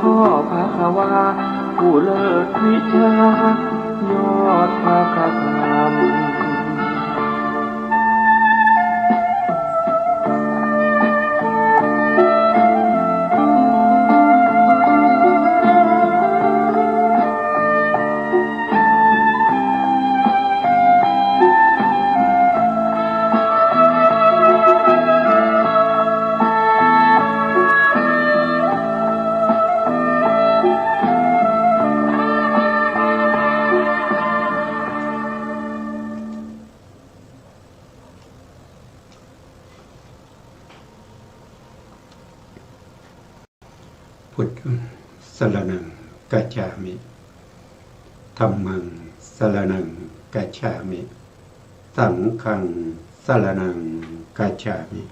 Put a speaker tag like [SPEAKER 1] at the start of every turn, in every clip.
[SPEAKER 1] ข้อภาควาผู้เลิศวิชายอดภาคธรรม
[SPEAKER 2] พุทธังสรณังกัจฉามิธัมมังสรณังกัจฉามิสังฆังสรณังกัจฉามิ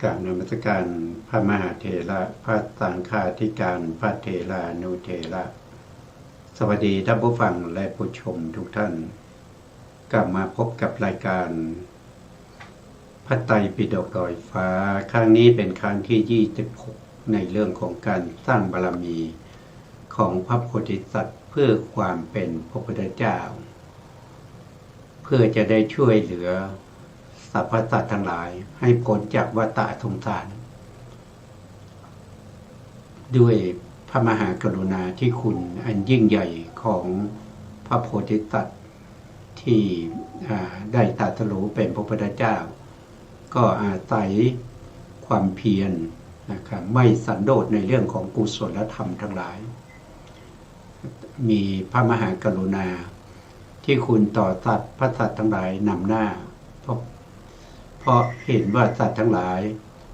[SPEAKER 2] กราบนมัสการพระมหาเถระพระสังฆาธิการพระเถรานุเถระสวัสดีท่านผู้ฟังและผู้ชมทุกท่านกลับมาพบกับรายการพระไตรปิฎกดอยฟ้าครั้งนี้เป็นครั้งที่26ในเรื่องของการสร้างบารมีของพระโพธิสัตว์เพื่อความเป็นพระพุทธเจ้าเพื่อจะได้ช่วยเหลือสรรพสัตว์ทั้งหลายให้พ้นจากวัฏสงสารด้วยพระมหากรุณาธิคุณอันยิ่งใหญ่ของพระโพธิสัตว์ที่ได้ตรัสรู้เป็นพระพุทธเจ้าก็อาศัยความเพียรนะครับไม่สันโดษในเรื่องของกุศลธรรมทั้งหลายมีพระมหากรุณาที่คุณต่อสัตว์พระสัตว์ทั้งหลายนำหน้าเพราะเห็นว่าสัตว์ทั้งหลาย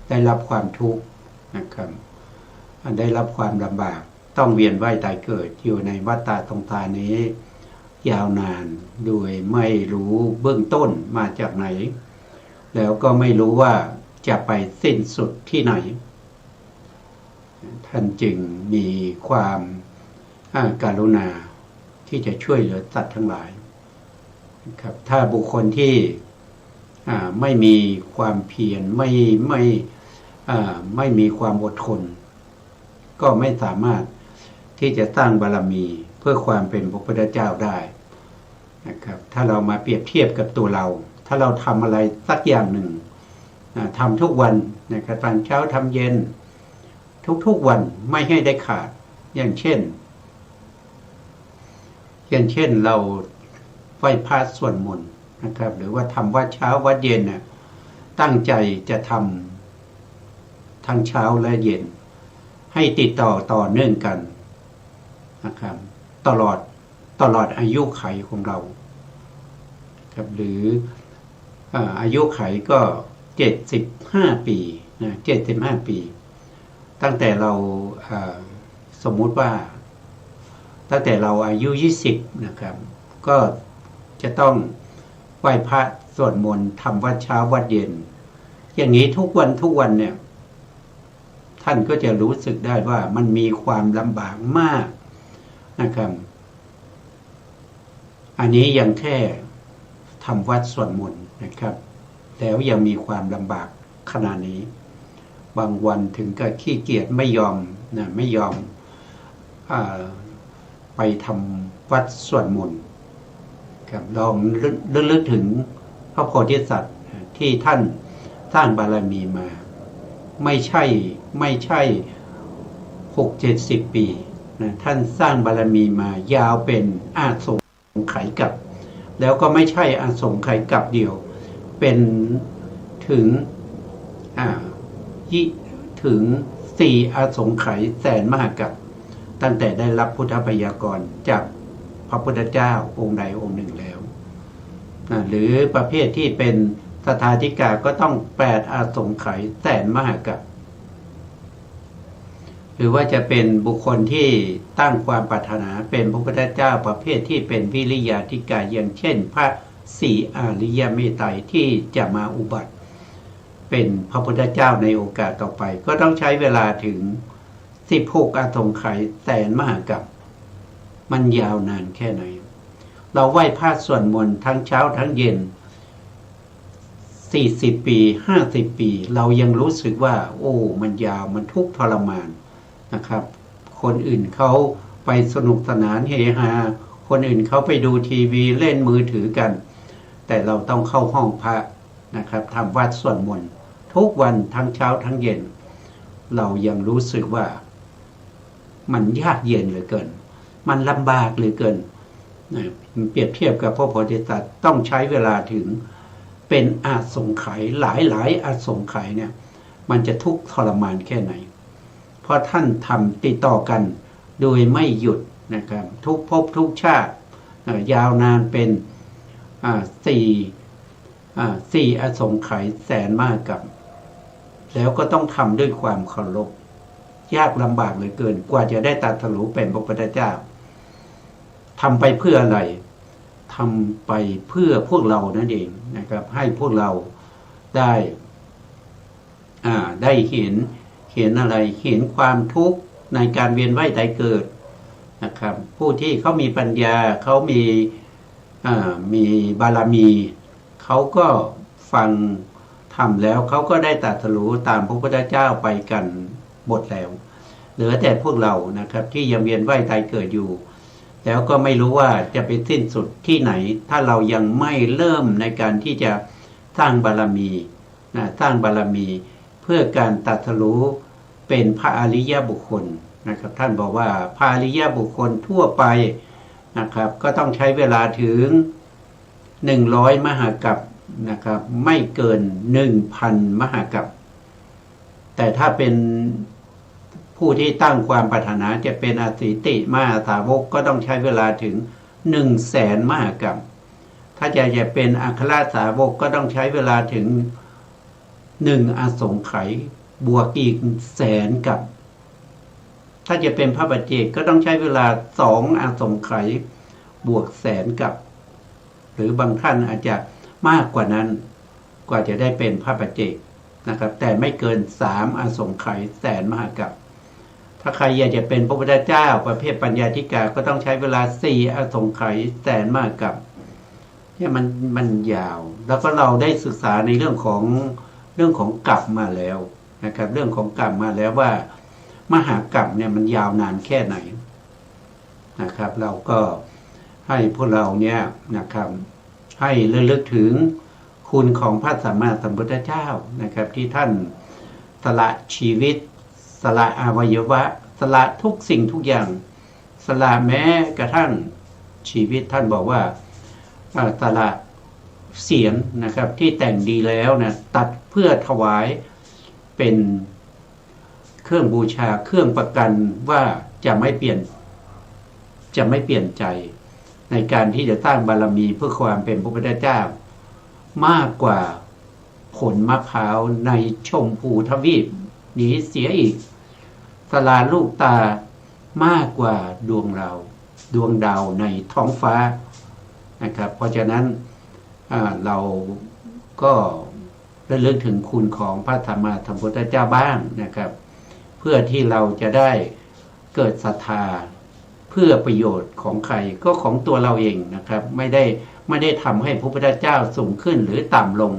[SPEAKER 2] ได้รับความทุกข์นะครับได้รับความลำบากต้องเวียนว่ายตายเกิดอยู่ในวัฏสงสารนี้ยาวนานโดยไม่รู้เบื้องต้นมาจากไหนแล้วก็ไม่รู้ว่าจะไปสิ้นสุดที่ไหนท่านจึงมีความกรุณาที่จะช่วยเหลือสัตว์ทั้งหลายครับถ้าบุคคลที่ไม่มีความเพียรไม่มีความอดทนก็ไม่สามารถที่จะสร้างบารมีเพื่อความเป็นพระพุทธเจ้าได้นะครับถ้าเรามาเปรียบเทียบกับตัวเราถ้าเราทำอะไรสักอย่างหนึ่งทำทุกวันนะครับตอนเช้าทำเย็นทุกวันไม่ให้ได้ขาดอย่างเช่นเราไหว้พระสวดมนต์นะครับหรือว่าทำวัดเช้าวัดเย็นน่ะตั้งใจจะทำทั้งเช้าและเย็นให้ติดต่อเนื่องกันนะครับตลอดอายุไขของเราครับหรืออายุไขก็75 ปีนะ75 ปีตั้งแต่เราสมมุติว่าตั้งแต่เราอายุ20นะครับก็จะต้องไหว้พระสวดมนต์ทำวัดเช้าวัดเย็นอย่างนี้ทุกวันเนี่ยท่านก็จะรู้สึกได้ว่ามันมีความลำบากมากนะครับอันนี้ยังแค่ทำวัดสวดมนต์นะครับแล้วยังมีความลำบากขนาดนี้บางวันถึงกับขี้เกียจไม่ยอมไปทำวัดสวดมนต์ครับลองลึกถึงพระโพธิสัตว์ที่ท่านสร้างบารมีมาไม่ใช่60-70 ปีนะท่านสร้างบารมีมายาวเป็นอาสงไขยกับแล้วก็ไม่ใช่อาสงไขยกับเดียวเป็นถึง4 อาสงไขยแสนมหากัปตั้งแต่ได้รับพุทธพยากรจากพระพุทธเจ้าองค์ใดองค์หนึ่งแล้วหรือประเภทที่เป็นสทาธิกาก็ต้อง8 อาสงไขยแสนมหากัปหรือว่าจะเป็นบุคคลที่ตั้งความปรารถนาเป็นพระพุทธเจ้าประเภทที่เป็นวิริยาธิกาอย่างเช่นพระ4 อริยเมตไตรที่จะมาอุบัติเป็นพระพุทธเจ้าในโอกาสต่อไปก็ต้องใช้เวลาถึง16 อาสงไขยแสนมหากัปมันยาวนานแค่ไหนเราไหว้พระสวดมนต์ทั้งเช้าทั้งเย็น 40 ปี50 ปีเรายังรู้สึกว่าโอ้มันยาวมันทุกข์ทรมานนะครับคนอื่นเขาไปสนุกสนานเฮฮาคนอื่นเขาไปดูทีวีเล่นมือถือกันแต่เราต้องเข้าห้องพระนะครับทำวัดสวดมนต์ทุกวันทั้งเช้าทั้งเย็นเรายังรู้สึกว่ามันยากเย็นเหลือเกินมันลำบากเหลือเกินเปรียบเทียบกับพระโพธิสัตว์ต้องใช้เวลาถึงเป็นอาสงไขยหลายอาสงไขยเนี่ยมันจะทุกข์ทรมานแค่ไหนเพราะท่านทำติดต่อกันโดยไม่หยุดนะครับทุกภพทุกชาติยาวนานเป็น4อสงไขยแสนมากกับแล้วก็ต้องทำด้วยความเคารพยากลำบากเหลือเกินกว่าจะได้ตรัสรู้เป็นพระพุทธเจ้าทำไปเพื่ออะไรทำไปเพื่อพวกเรานั่นเองนะครับให้พวกเราได้เห็นอะไรเห็นความทุกข์ในการเวียนว่ายตายเกิดนะครับผู้ที่เขามีปัญญาเขามีบารมีเขาก็ฟังทำแล้วเขาก็ได้ตรัสรู้ตามพระพุทธเจ้าไปกันหมดแล้วเหลือแต่พวกเรานะครับที่ยังเวียนว่ายตายเกิดอยู่แล้วก็ไม่รู้ว่าจะไปสิ้นสุดที่ไหนถ้าเรายังไม่เริ่มในการที่จะสร้างบารมีสร้างบารมีเพื่อการตรัสรู้เป็นพระอริยบุคคลนะครับท่านบอกว่าพระอริยบุคคลทั่วไปนะครับก็ต้องใช้เวลาถึง100 มหากัปนะครับไม่เกิน 1,000 มหากัปแต่ถ้าเป็นผู้ที่ตั้งความปรารถนาจะเป็นอสิติมหาสาวกก็ต้องใช้เวลาถึง 100,000 มหากัปถ้าจะเป็นอัครสาวกก็ต้องใช้เวลาถึง1 อสงไขยบวกอีก100,000 กัปถ้าจะเป็นพระปัจเจกก็ต้องใช้เวลา2 อสงไขยบวก100,000 กัปหรือบางท่านอาจจะมากกว่านั้นกว่าจะได้เป็นพระปัจเจกนะครับแต่ไม่เกิน3 อสงไขย100,000 มหากัปถ้าใครอยากจะเป็นพระพุทธเจ้าประเภทปัญญาธิกาก็ต้องใช้เวลา4 อสงไขย100,000 มหากัปเนี่ยมันยาวแล้วก็เราได้ศึกษาในเรื่องของกรรมมาแล้วนะครับเรื่องของกรรมมาแล้วว่ามหากรรมเนี่ยมันยาวนานแค่ไหนนะครับเราก็ให้พวกเราเนี่ยนะครับให้ระลึกถึงคุณของพระสัมมาสัมพุทธเจ้านะครับที่ท่านสละชีวิตสละอวัยวะสละทุกสิ่งทุกอย่างสละแม้กระทั่งชีวิตท่านบอกว่าสละเสียงนะครับที่แต่งดีแล้วนะตัดเพื่อถวายเป็นเครื่องบูชาเครื่องประกันว่าจะไม่เปลี่ยนใจในการที่จะสร้างบารมีเพื่อความเป็นพระพุทธเจ้ามากกว่าผลมะพร้าวในชมพูทวีปนี้เสียอีกสละลูกตามากกว่าดวงดาวในท้องฟ้านะครับเพราะฉะนั้นเราก็ระลึกถึงคุณของพระสัมมาสัมพุทธเจ้าบ้างนะครับเพื่อที่เราจะได้เกิดศรัทธาเพื่อประโยชน์ของใครก็ของตัวเราเองนะครับไม่ได้ทำให้พระพุทธเจ้าสูงขึ้นหรือต่ำลง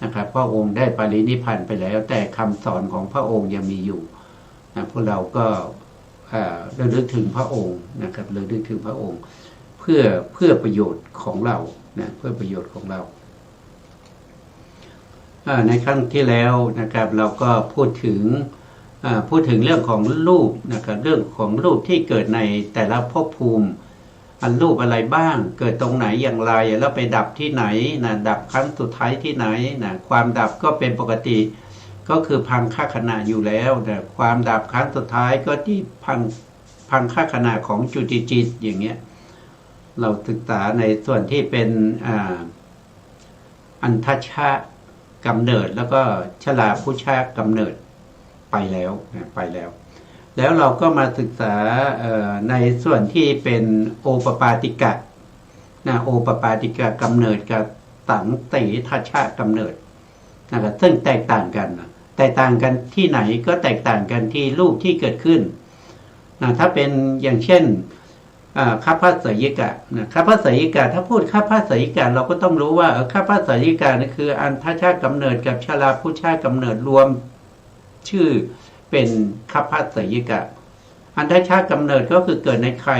[SPEAKER 2] นะครับพระองค์ได้ปรินิพพานไปแล้วแต่คำสอนของพระองค์ยังมีอยู่พวกเราก็ระลึกถึงพระองค์นะครับระลึกถึงพระองค์เพื่อประโยชน์ของเรานะเพื่อประโยชน์ของเราในครั้งที่แล้วนะครับเราก็พูดถึงเรื่องของรูปนะครับเรื่องของรูปที่เกิดในแต่ละภพภูมิรูปอะไรบ้างเกิดตรงไหนอย่างไรแล้วไปดับที่ไหนนะดับครั้งสุดท้ายที่ไหนนะความดับก็เป็นปกติก็คือพังคขณะอยู่แล้วนะความดับครั้งสุดท้ายก็ที่พังคขณะของจุติจิตอย่างเงี้ยเราศึกษาในส่วนที่เป็นอันทชะกำเนิดแล้วก็ชลาพุชะกำเนิดไปแล้วแล้วเราก็มาศึกษาในส่วนที่เป็นโอปปาติกะโอปปาติกะกำเนิดกับสังติทัชชะกำเนิดนะครับซึ่งแตกต่างกันที่ไหนก็แตกต่างกันที่รูปที่เกิดขึ้นถ้าเป็นอย่างเช่น คัพพสยิกะนะคัพพสยิกะถ้าพูดคัพพสยิกะเราก็ต้องรู้ว่าคัพพสยิกะนั่นคืออันทชาติกำเนิดกับชราพุชาติกำเนิดรวมชื่อเป็นคัพพสยิกะอันทชาติกำเนิดก็คือเกิดในไข่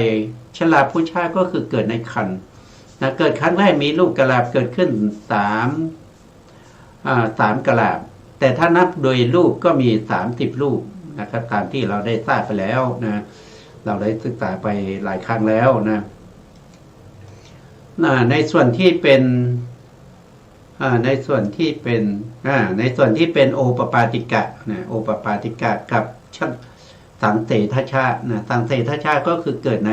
[SPEAKER 2] ชราพุชาติก็คือเกิดในครรภ์นะเกิดครั้งแรกมีลูกกะลาบเกิดขึ้น3กะลาบแต่ถ้านับโดยลูกก็มี30ลูกนะครับตามที่เราได้ทราบไปแล้วนะเราได้ศึกษาไปหลายครั้งแล้วนะในส่วนที่เป็นในส่วนที่เป็นโอปปาติกะนะโอปปาติกะกับสังเสทชานะสังเสทชาก็คือเกิดใน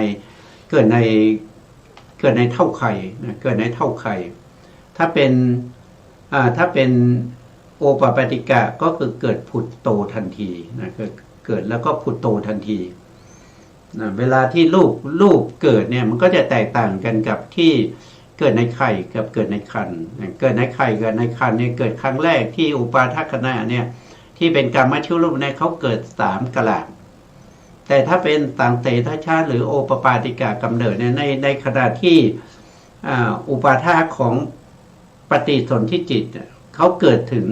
[SPEAKER 2] เท่าไข่นะเกิดในเท่าไข่ถ้าเป็นโอปปาติกะก็คือเกิดผุดโตทันทีนะเกิดแล้วก็ผุดโตทันทีนะเวลาที่ลูกเกิดเนี่ยมันก็จะแตกต่างกันกับที่เกิดในไข่กับเกิดในครรภ์เกิดในไข่กับในครรภ์เนี่ยเกิดครั้งแรกที่อุปาทคณะเนี่ยที่เป็นกรรมชุรูปเนี่ยเขาเกิด3กะลาแต่ถ้าเป็นสังเสทชาหรือโอปปาติกะกำเนิดเนี่ยในขณะที่อุปาทของปฏิสนธิจิตเขาเกิดถึง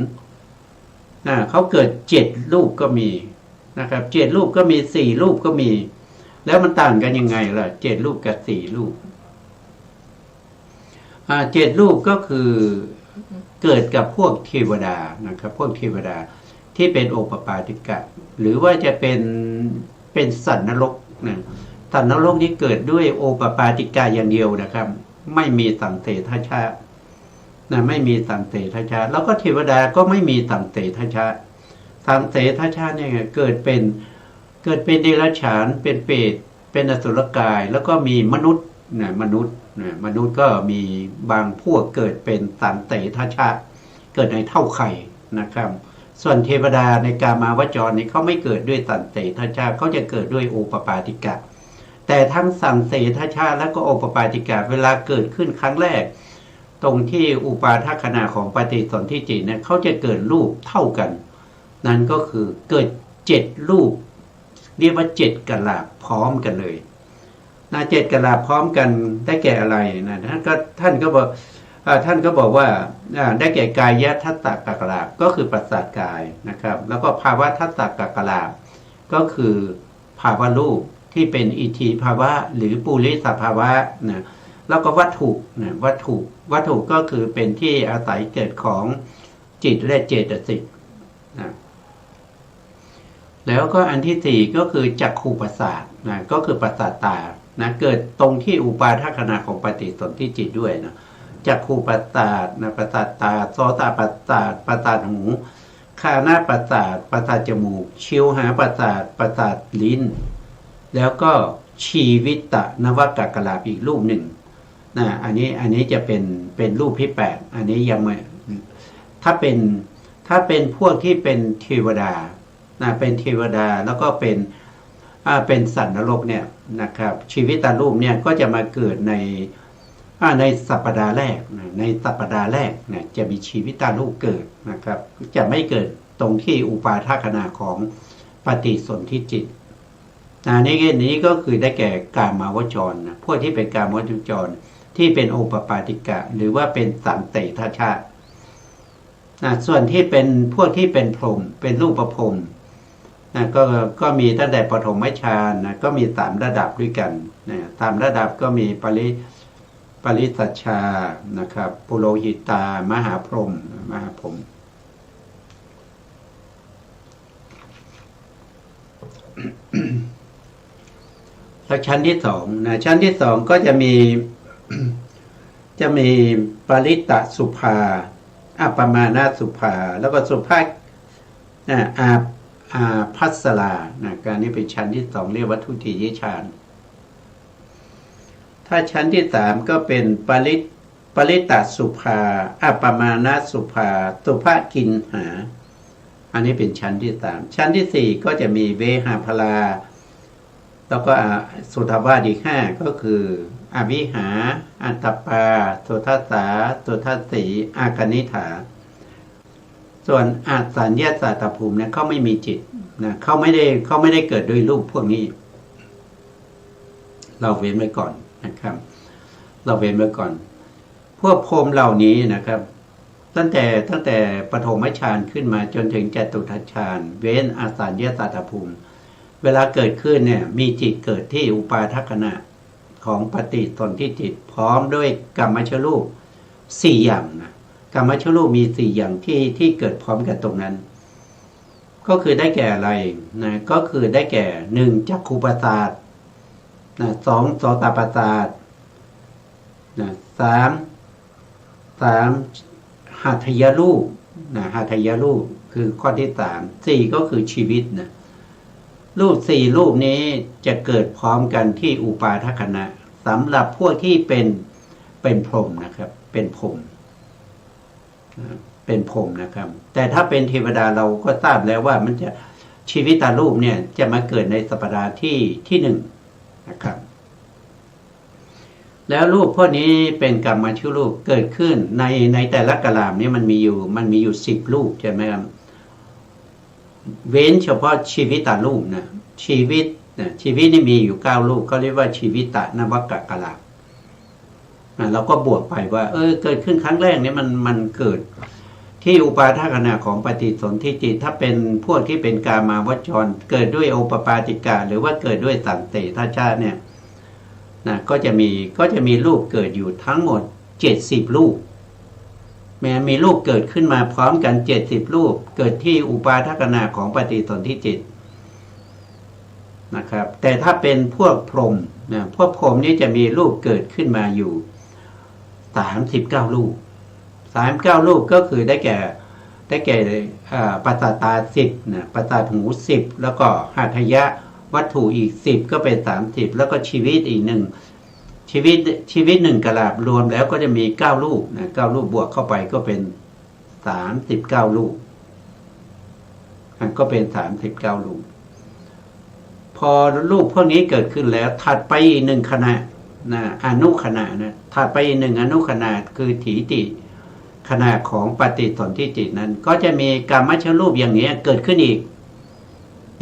[SPEAKER 2] เขาเกิด7ลูกก็มีนะครับ7ลูกก็มี4ลูกก็มีแล้วมันต่างกันยังไงล่ะ7ลูกกับ4ลูก7ลูกก็คือเกิดกับพวกเทวดานะครับพวกเทวดาที่เป็นโอปปาติกะหรือว่าจะเป็นสัตว์นรกนะสัตว์นรกที่เกิดด้วยโอปปาติกะอย่างเดียวนะครับไม่มีสังเสทชานะไม่มีสังเสทชาแล้วก็เทวดาก็ไม่มีสังเสทชาสังเสทชาเนี่ยเกิดเป็นเดรัจฉานเป็นเปรตเป็นอสุรกายแล้วก็มีมนุษย์มนุษย์ก็มีบางพวกเกิดเป็นสังเสทชาเกิดในเท่าไข่นะครับส่วนเทวดาในกามาวจรนี่เขาไม่เกิดด้วยสังเสทชาเขาจะเกิดด้วยโอปปาติกะแต่ทั้งสังเสทชาและก็โอปปาติกะเวลาเกิดขึ้นครั้งแรกตรงที่อุปาทขณะของปฏิสนธิจิตเนี่ยเขาจะเกิดรูปเท่ากันนั่นก็คือเกิด7รูปเรียกว่า7กะลาพร้อมกันเลยนะ7กะลาพร้อมกันได้แก่อะไรนะท่านก็บอกว่าได้แก่กายทัตตกะลาก็คือประสาทกายนะครับแล้วก็ภาวะทัตตกะลาก็คือภาวะรูปที่เป็นอิทธิภาวะหรือปุริสภาวะนะแล้วก็วัตถุนะวัตถุก็คือเป็นที่อาศัยเกิดของจิตและเจตสิกนะแล้วก็อันที่4ก็คือจักขุประสาทนะก็คือประสาทตานะเกิดตรงที่อุปาทขณะของปฏิสนธิจิตด้วยนะจักขุประสาทนะประสาทตาโสตประสาทประสาทหูคานาประสาทประสาทจมูกชิวหาประสาทประสาทลิ้นแล้วก็ชีวิตนวกกะลาอีกรูปหนึ่งนะอันนี้จะเป็นรูปที่8อันนี้ยังไม่ถ้าเป็นพวกที่เป็นเทวดานะเป็นเทวดาแล้วก็เป็นสัตว์นรกเนี่ยนะครับชีวิตตารูปเนี่ยก็จะมาเกิดในสัปดาห์แรกในสัปดาห์แรกเนี่ยจะมีชีวิตตารูปเกิดนะครับจะไม่เกิดตรงที่อุปาทขณะของปฏิสนธิจิตในแง่นี้ก็คือได้แก่กามาวจรพวกที่เป็นกามาวจรที่เป็นโอปปาติกะหรือว่าเป็นสังเสทชาส่วนที่เป็นพวกที่เป็นพรหมเป็นรูปพรหมก็มีตั้งแต่ปฐมฌานก็มี3ระดับด้วยกัน3ระดับก็มีปริสัชชานะครับปุโรหิตามหาพรหมแล้วชั้นที่2นะชั้นที่2ก็จะมีปริตสุภาอัปปมาณสุภาแล้วก็สุภาพัสรานะการนี้เป็นชั้นที่2เรียกว่าทุติยฌานถ้าชั้นที่3ก็เป็นปริตสุภาอัปปมาณสุภาสุภกินหาอันนี้เป็นชั้นที่3ชั้นที่4ก็จะมีเวหาพลาแล้วก็สุทวาสอีก5ก็คืออวิหาอัตตปาสุทัสสาสุทัสสีอากนิฐาส่วนอาสัญญาสัตตภูมิเนี่ยเขาไม่มีจิตนะเขาไม่ได้เกิดด้วยรูปพวกนี้ เราเว้นไว้ก่อนนะครับ เราเว้นไว้ก่อน พวกพรหมเหล่านี้นะครับ ตั้งแต่ปฐมฌานขึ้นมาจนถึงจตุทัชฌานเว้นอาสัญญาสัตตภูมิเวลาเกิดขึ้นเนี่ยมีจิตเกิดที่อุปาทัขณะของปฏิสนธิจิตพร้อมด้วยกัมมัชรูป4อย่างนะกัมมัชรูปมี4อย่างที่เกิดพร้อมกันตรงนั้นก็คือได้แก่อะไรนะก็คือได้แก่1จักขุประสาทนะ2โสตประสาทนะ3หัตถยรูปนะหัตถยรูปคือข้อที่4ก็คือชีวิตนะรูป4รูปนี้จะเกิดพร้อมกันที่อุปาทัขณะสำหรับพวกที่เป็นพรหมนะครับเป็นพรหมนะครับแต่ถ้าเป็นเทวดาเราก็ทราบแล้วว่ามันจะชีวิตตารูปเนี่ยจะมาเกิดในสัปดาห์ที่1นะครับแล้วรูปพวกนี้เป็นกัมมัชรูปเกิดขึ้นในแต่ละกะลามนี้มันมีอยู่10รูปใช่ไหมครับเว้นเฉพาะชีวิตตารูปนะชีวิตนี่มีอยู่9รูปก็เรียกว่าชีวิตตนวกกะลามเราก็บวกไปว่าเกิดขึ้นครั้งแรกนี้มันเกิดที่อุปาทัขณะของปฏิสนธิจิตถ้าเป็นพวกที่เป็นกามาวจรเกิดด้วยโอปปาติกาหรือว่าเกิดด้วยสันติทัชฌะเนี่ยนะก็จะมีรูปเกิดอยู่ทั้งหมด70รูปแม้มีรูปเกิดขึ้นมาพร้อมกัน70รูปเกิดที่อุปาทัขณะของปฏิสนธิจิตนะครับแต่ถ้าเป็นพวกพรหมนะพวกพรหมนี่จะมีรูปเกิดขึ้นมาอยู่39รูป39รูปก็คือได้แก่ปัสสาตา10นะปัสสาทหู10แล้วก็หัตถยะวัตถุอีก10ก็เป็น30แล้วก็ชีวิตอีก1ชีวิต1กะลาบรวมแล้วก็จะมี9รูปนะ9รูปบวกเข้าไปก็เป็น39รูปก็เป็น39รูปพอรูปพวกนี้เกิดขึ้นแล้วถัดไปอีก1ขณะนะอนุขณะนะถัดไปอีก1อนุขณะคือถีติขณะของปฏิสนธิจิตนั้นก็จะมีกัมมัชรูปอย่างนี้เกิดขึ้นอีก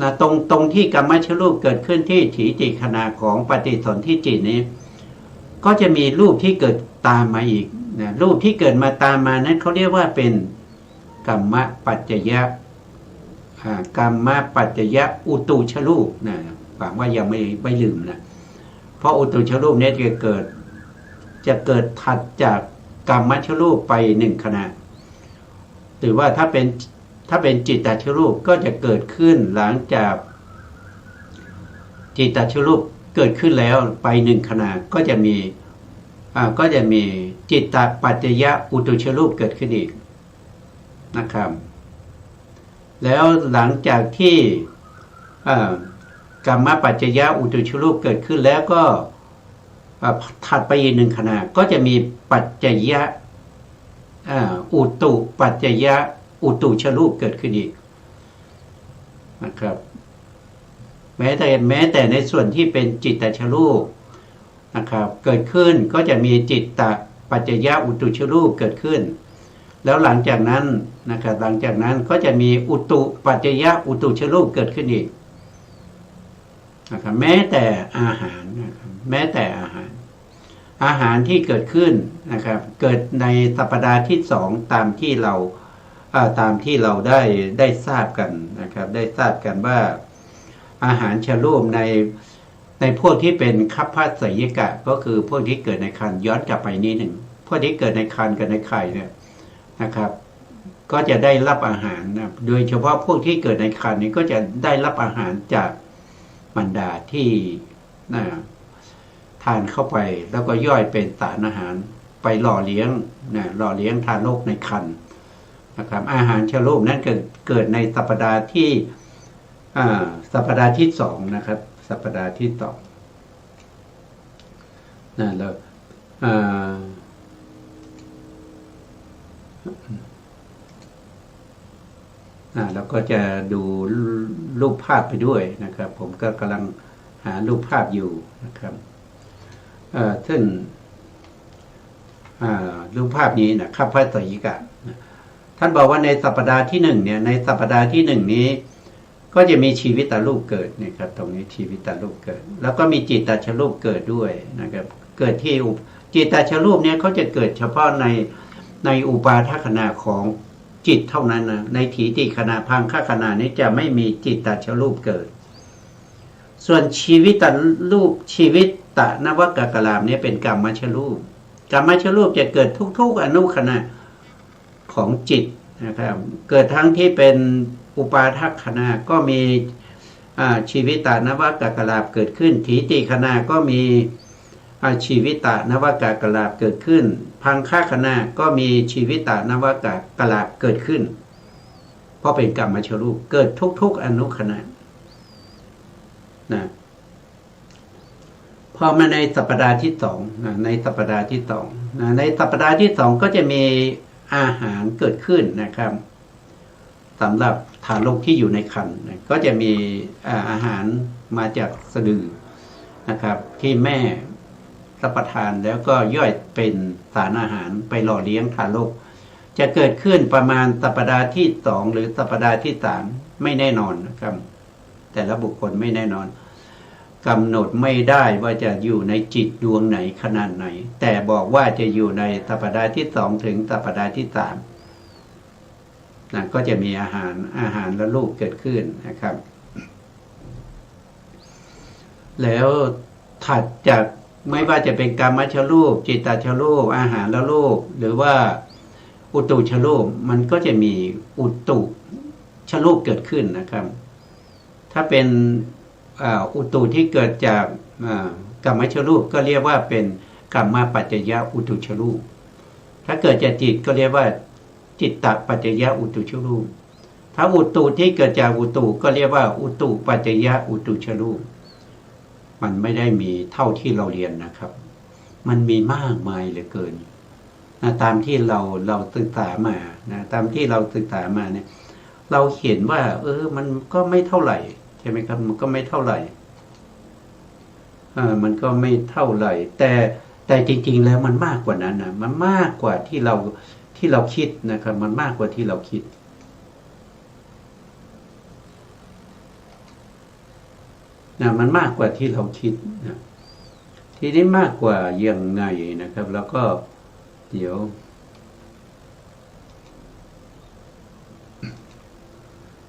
[SPEAKER 2] นะตรงที่กัมมัชรูปเกิดขึ้นที่ถีติขณะของปฏิสนธิจิตนี้ก็จะมีรูปที่เกิดตามมาอีกนะรูปที่เกิดมาตามมานั้นเขาเรียกว่าเป็นกัมมปัจจยะอุตุชรูปนะหวังว่ายังไม่ลืมนะเพราะอุตุชรูปนี้จะเกิดถัดจากกัมมัชรูปไป1ขณะหรือว่าถ้าเป็นจิตตชรูปก็จะเกิดขึ้นหลังจากจิตตชรูปเกิดขึ้นแล้วไป1ขณะก็จะมีจิตตปัจจยะอุตุชรูปเกิดขึ้นอีกนะครับแล้วหลังจากที่กัมมปัจจยะอุตุชรูปเกิดขึ้นแล้วก็ถัดไปอีก1ขณะก็จะมีปัจจยะอุตุปัจจยะอุตุชรูปเกิดขึ้นอีกนะครับแม้แต่ในส่วนที่เป็นจิตตชรูปนะครับเกิดขึ้นก็จะมีจิตตปัจจยะอุตุชรูปเกิดขึ้นแล้วหลังจากนั้นนะครับหลังจากนั้นก็จะมีอุตุปัจจยะอุตุชรูปเกิดขึ้นอีกนะครับแม้แต่อาหารนะครับแม้แต่อาหารที่เกิดขึ้นนะครับเกิดในสัปดาห์ที่2ตามที่เราได้ทราบกันนะครับได้ทราบกันว่าอาหารชรูปในพวกที่เป็นคัพพสยิกะก็คือพวกที่เกิดในครรภ์ย้อนกลับไปนิดหนึ่งพวกที่เกิดในครรภ์กับในไข่เนี่ยนะครับก็จะได้รับอาหารนะโดยเฉพาะพวกที่เกิดในครรภ์นี้ก็จะได้รับอาหารจากมารดาที่ทานเข้าไปแล้วก็ย่อยเป็นสารอาหารไปหล่อเลี้ยงทารกในครรภ์นะครับอาหารชรูปนั้นเกิดในสัปดาห์ที่2นะครับสัปดาห์ที่2นะแล้วแล้วก็จะดูรูปภาพไปด้วยนะครับผมก็กำลังหารูปภาพอยู่นะครับซึ่งรูปภาพนี้นะครับพระสยิกะท่านบอกว่าในสัปดาห์ที่1เนี่ยในสัปดาห์ที่1นี้ ก็จะมีชีวิตตรูปเกิดนะครับตรงนี้ชีวิตตรูปเกิด แล้วก็มีจิตตชรูปเกิดด้วยนะครับเกิดที่จิตตชรูปเนี่ยเขาจะเกิดเฉพาะในอุปาทขณะของจิตเท่านั้นนะในถีติขณะพังคขณะนี้จะไม่มีจิตตชรูปเกิดส่วนชีวิตตรูปชีวิตตนวกกลามเนี่ยเป็นกรรมชรูปกรรมชรูปจะเกิดทุกๆอนุขณะของจิตนะครับเกิดทั้งที่เป็นอุปาทขณะก็มีชีวิตตนวกกลาบเกิดขึ้นถีติขณะก็มีชีวิตตนวกกลาบเกิดขึ้นพังคขณะก็มีชีวิตตนวกกลาบเกิดขึ้นเพราะเป็นกรรมชรูปเกิดทุกๆอนุขณะนะพอมาในสัปดาห์ที่สองในสัปดาห์ที่สองในสัปดาห์ที่สองก็จะมีอาหารเกิดขึ้นนะครับสำหรับทารกที่อยู่ในครรภ์ก็จะมีอาหารมาจากสะดือนะครับที่แม่รับประทานแล้วก็ย่อยเป็นสารอาหารไปหล่อเลี้ยงทารกจะเกิดขึ้นประมาณสัปดาห์ที่สองหรือสัปดาห์ที่สามไม่แน่นอนนะครับแต่ละบุคคลไม่แน่นอนกำหนดไม่ได้ว่าจะอยู่ในจิตดวงไหนขนาดไหนแต่บอกว่าจะอยู่ในสัปดาห์ที่สองถึงสัปดาห์ที่สามนะก็จะมีอาหารและลูกเกิดขึ้นนะครับแล้วถัดจากไม่ว่าจะเป็นกามชรูปจิตตชรูปอาหารและลูกหรือว่าอุตุชรูปมันก็จะมีอุตุชรูปเกิดขึ้นนะครับถ้าเป็นอุตุที่เกิดจากกามชรูปก็เรียกว่าเป็นกัมมปัจจยอุตุชรูปถ้าเกิดจากจิตก็เรียกว่าจิตตปัจจยอุตุชรูปถ้าอุตุที่เกิดจากอุตุก็เรียกว่าอุตุปัจจยอุตุชรูปมันไม่ได้มีเท่าที่เราเรียนนะครับมันมีมากมายเหลือเกินนะตามที่เราศึกษามานะตามที่เราศึกษามาเนี่ยเราเห็นว่ามันก็ไม่เท่าไหร่ใช่ไหมครับมันก็ไม่เท่าไหร่มันก็ไม่เท่าไหร่แต่จริงๆแล้วมันมากกว่านั้นนะมันมากกว่าที่เราคิดนะครับมันมากกว่าที่เราคิดนะมันมากกว่าที่เราคิดนะทีนี้มากกว่ายังไงนะครับแล้วก็เดี๋ยว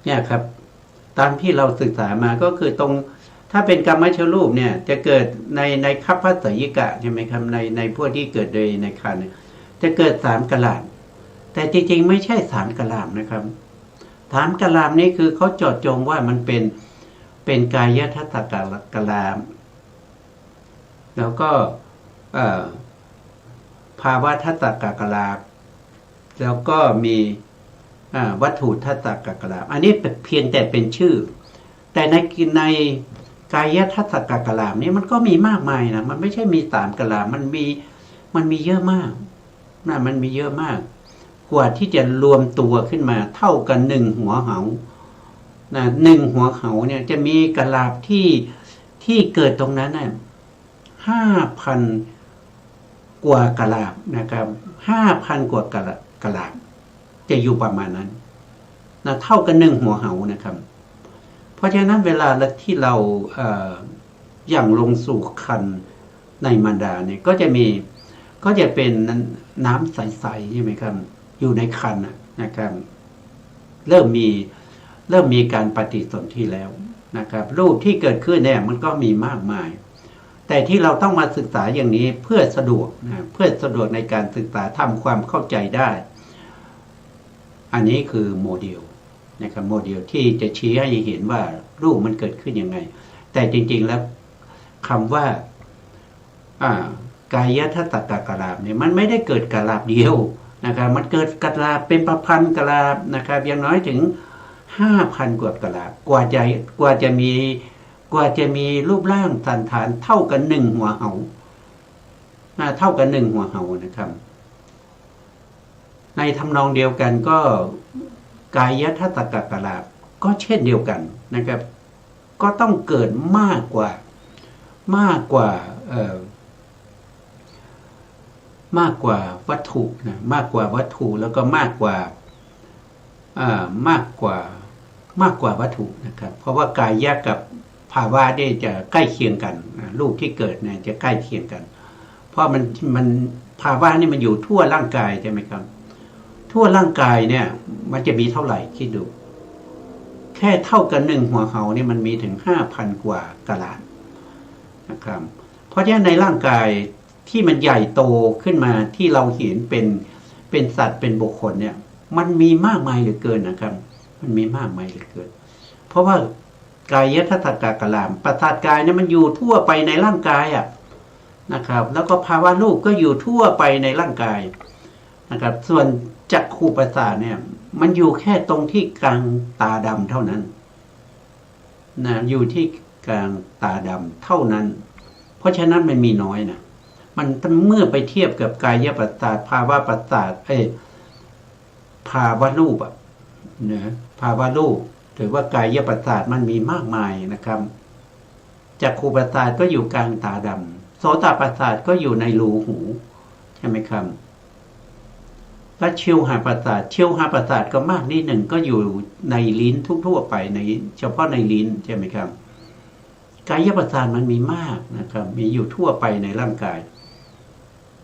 [SPEAKER 2] เนี่ยครับตามที่เราศึกษามาก็คือตรงถ้าเป็นกรรมชรูปเนี่ยจะเกิดในคัพพสยิกะใช่ไหมครับในพวกที่เกิดโดยในคันจะเกิด3 กลาบแต่จริงๆไม่ใช่3 กลาบนะครับ3 กลาบนี้คือเขาเจาะจงว่ามันเป็นกายทัตตกลาบแล้วก็ภาวะทัตตกลาบแล้วก็มีวัตถุทัตตกลาบอันนี้เพียงแต่เป็นชื่อแต่ในกายทัตตกลาบนี้มันก็มีมากมายนะมันไม่ใช่มี3 กลาบมันมีเยอะมากนะมันมีเยอะมากกว่าที่จะรวมตัวขึ้นมาเท่ากัน1 หัวเหานะ1 หัวเหาเนี่ยจะมีกลาบที่เกิดตรงนั้นน่ะ5,000 กว่ากลาบนะครับ5,000 กว่ากลาบจะอยู่ประมาณนั้นนะเท่ากัน1 หัวเหานะครับเพราะฉะนั้นเวลาที่เราอย่างลงสู่คันในมารดาเนี่ยก็จะเป็นน้ำใสๆใช่ไหมครับอยู่ในคันนะครับเริ่มมีการปฏิสนธิแล้วนะครับรูปที่เกิดขึ้นเนี่ยมันก็มีมากมายแต่ที่เราต้องมาศึกษาอย่างนี้เพื่อสะดวกนะเพื่อสะดวกในการศึกษาทำความเข้าใจได้อันนี้คือโมเดลนะครับโมเดลที่จะชี้ให้เห็นว่ารูปมันเกิดขึ้นยังไงแต่จริงๆแล้วคำว่ากายทัตตกลาบเนี่ยมันไม่ได้เกิดกลาบเดียวนะครับมันเกิดกลาบเป็นประพันธ์กลาบนะครับอย่างน้อยถึง5,000 กว่ากลาบกว่าจะมีรูปร่างสันฐานเท่ากัน1 หัวเหาเท่ากัน1 หัวเหานะครับในทำนองเดียวกันก็กายทัตตกลาบก็เช่นเดียวกันนะครับก็ต้องเกิดมากกว่าวัตถุนะมากกว่าวัตถุแล้วก็มากกว่า มากกว่าวัตถุนะครับ เพราะว่ากายกับภาวะได้จะใกล้เคียงกันรูปที่เกิดเนี่ยจะใกล้เคียงกัน เพราะมันภาวะนี่มันอยู่ทั่วร่างกายใช่ไหมครับทั่วร่างกายเนี่ยมันจะมีเท่าไหร่คิดดูแค่เท่ากัน1หัวเห่านี่มันมีถึง 5,000 กว่ากะลานะครับเพราะฉะนั้นในร่างกายที่มันใหญ่โตขึ้นมาที่เราเห็นเป็นสัตว์เป็นบุคคลเนี่ยมันมีมากมายเหลือเกินนะครับมันมีมากมายเหลือเกินเพราะว่ากายทัตตกกะลามประสาทกายเนี่ยมันอยู่ทั่วไปในร่างกายนะครับแล้วก็ภาวะรูปก็อยู่ทั่วไปในร่างกายนะครับส่วนจักขุประสาทเนี่ยมันอยู่แค่ตรงที่กลางตาดำเท่านั้นนะอยู่ที่กลางตาดำเท่านั้นเพราะฉะนั้นมันมีน้อยนะมันเมื่อไปเทียบกับกายประสาทภาวะประสาทภาวะรูปนะภาวะรูปหรือว่ากายประสาทมันมีมากมายนะครับจักขุประสาทก็อยู่กลางตาดำโสตประสาทก็อยู่ในรูหูใช่ไหมครับและชิวหาประสาทก็มากนิดหนึ่งก็อยู่ในลิ้นทั่วไปในเฉพาะในลิ้นใช่ไหมครับกายประสาทมันมีมากนะครับมีอยู่ทั่วไปในร่างกาย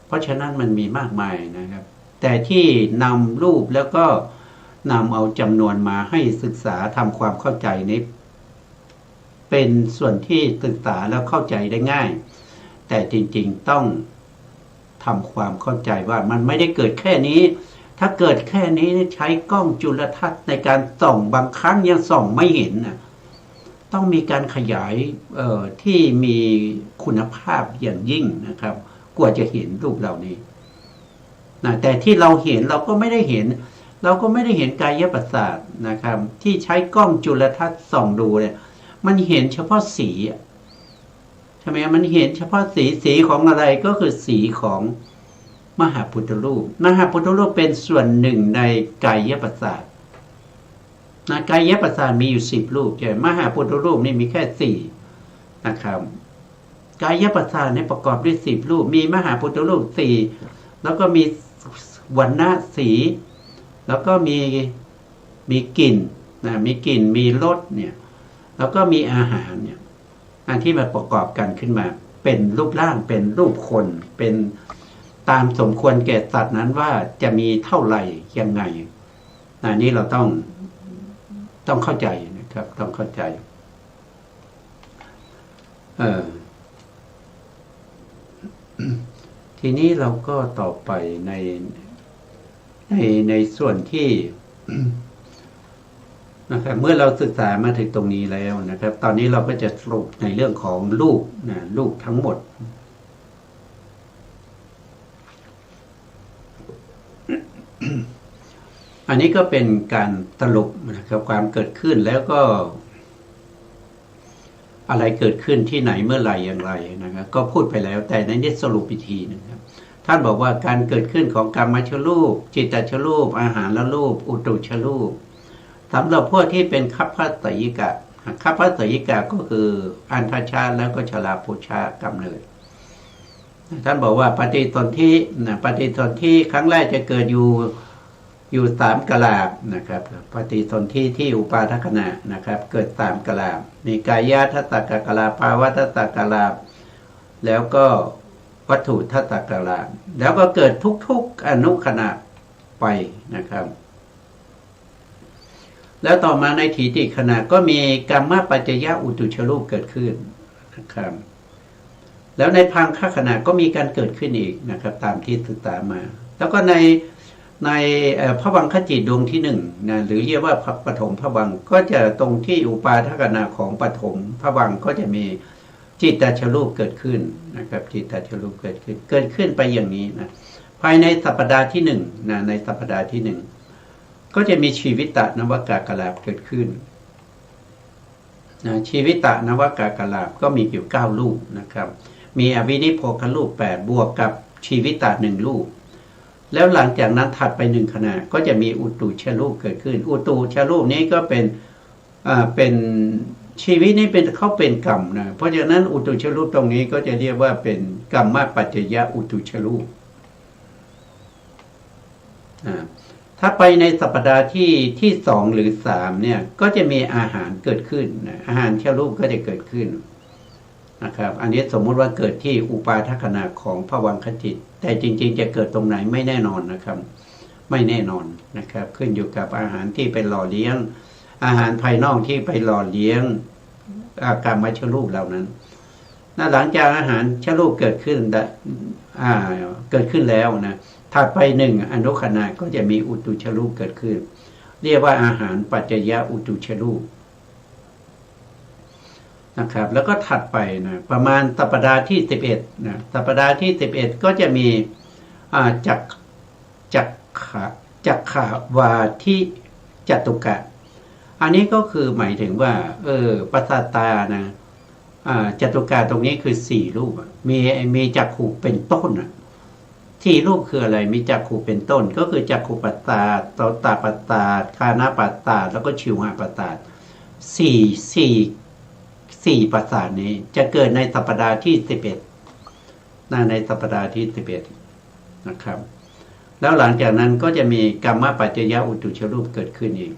[SPEAKER 2] เพราะฉะนั้นมันมีมากมายนะครับแต่ที่นำรูปแล้วก็นำเอาจำนวนมาให้ศึกษาทำความเข้าใจนี้เป็นส่วนที่ศึกษาแล้วเข้าใจได้ง่ายแต่จริงๆต้องทำความเข้าใจว่ามันไม่ได้เกิดแค่นี้ถ้าเกิดแค่นี้ใช้กล้องจุลทรรศน์ในการส่องบางครั้งยังส่องไม่เห็นนะต้องมีการขยายที่มีคุณภาพอย่างยิ่งนะครับกว่าจะเห็นรูปเหล่านี้นะแต่ที่เราเห็นเราก็ไม่ได้เห็นกายประสาทนะครับที่ใช้กล้องจุลทรรศน์ส่องดูเนี่ยมันเห็นเฉพาะสีใช่ไหมมันเห็นเฉพาะสีของอะไรก็คือสีของมหาพุทธรูปเป็นส่วนหนึ่งในกายประสาทนะกายประสาทมีอยู่10รูปใช่มหาพุทธรูปนี่มีแค่4นะครับกายประสาทเนี่ยประกอบด้วย10รูปมีมหาพุทธรูป4แล้วก็มีวรรณะสีแล้วก็มีกลิ่นนะมีกลิ่นมีรสเนี่ยแล้วก็มีอาหารเนี่ยอันที่มาประกอบกันขึ้นมาเป็นรูปร่างเป็นรูปคนเป็นตามสมควรแก่สัตว์นั้นว่าจะมีเท่าไหร่ยังไงอันนี้เราต้องเข้าใจนะครับต้องเข้าใจทีนี้เราก็ต่อไปในส่วนที่นะครับเมื่อเราศึกษามาถึงตรงนี้แล้วนะครับตอนนี้เราก็จะสรุปในเรื่องของรูปรูปทั้งหมดอันนี้ก็เป็นการสรุปนะครับความเกิดขึ้นแล้วก็อะไรเกิดขึ้นที่ไหนเมื่อไหร่อย่างไรนะครับก็พูดไปแล้วแต่ในนี้สรุปอีกทีนะครับท่านบอกว่าการเกิดขึ้นของกรรมชรูปจิตตชรูปอาหารรูปอุตุชรูปสำหรับพวกที่เป็นคัพพสยิกะก็คืออันทชาติแล้วก็ชราพุชากำเนิดท่านบอกว่าปฏิสนธิครั้งแรกจะเกิดอยู่3กะลาบนะครับปฏิสนธิที่อุปาทขณะนะครับเกิด3กะลาบมีกายทัตตกกะลาภาวะทัตตกะลาแล้วก็วัตถุทัตตกะลาแล้วก็เกิดทุกๆอนุขณะไปนะครับแล้วต่อมาในถีติขณะก็มีกรรมปัจจยอุตุชรูปเกิดขึ้นนะครับแล้วในพังคขณะก็มีการเกิดขึ้นอีกนะครับตามที่ศึกษามาแล้วก็ในพระวังคจิตดวงที่1นะหรือเรียกว่าปฐมพระวังก็จะตรงที่อุปาทขณะของปฐมพระวังก็จะมีจิตตชรูปเกิดขึ้นนะครับจิตตชรูปเกิดขึ้นไปอย่างนี้นะภายในสัปปดาห์ที่1นะในสัปปดาห์ที่1ก็จะมีชีวิตนวากากลาภเกิดขึ้นนะชีวิตนวากากลาภก็มีอยู่9รูปนะครับมีอวินิโพครูป8บวกกับชีวิต1รูปแล้วหลังจากนั้นถัดไป1ขณะก็จะมีอุตุชรูปเกิดขึ้นอุตุชรูปนี้ก็เป็นชีวิตนี้เขาเป็นกรรมนะเพราะฉะนั้นอุตุชรูปตรงนี้ก็จะเรียกว่าเป็นกรรมปัจจยอุตุชรูป ถ้าไปในสัปดาห์ที่สองหรือสามเนี่ยก็จะมีอาหารเกิดขึ้นอาหารเชื้อรูปก็จะเกิดขึ้นนะครับอันนี้สมมุติว่าเกิดที่อุปาทขณะของภวังคจิตแต่จริงๆจะเกิดตรงไหนไม่แน่นอนนะครับไม่แน่นอนนะครับขึ้นอยู่กับอาหารที่ไปหล่อเลี้ยงอาหารภายนอกที่ไปหล่อเลี้ยงอาการมาเชื้อรูปเหล่านั้นหลังจากอาหารเชื้อรูปเกิดขึ้นเกิดขึ้นแล้วนะถัดไปหนึ่งอนุขณะก็จะมีอุตุชรูปเกิดขึ้นเรียกว่าอาหารปัจจยอุตุชรูปนะครับแล้วก็ถัดไปนะประมาณสัปดาห์ที่11นะสัปดาห์ที่11ก็จะมีจักขวาทิจตุกะอันนี้ก็คือหมายถึงว่าประสาทตานะจตุกะตรงนี้คือ4รูปมีจักขุเป็นต้น4รูปคืออะไรมีจักขุเป็นต้นก็คือจักขุปัสสาทโสตปัสสาทคานะปัสสาทแล้วก็ชิวหปัสสาท4ประสาทนี้จะเกิดในสัปดาห์ที่11ในสัปดาห์ที่11นะครับแล้วหลังจากนั้นก็จะมีกรรมปัจจยอุตุชรูปเกิดขึ้นอีก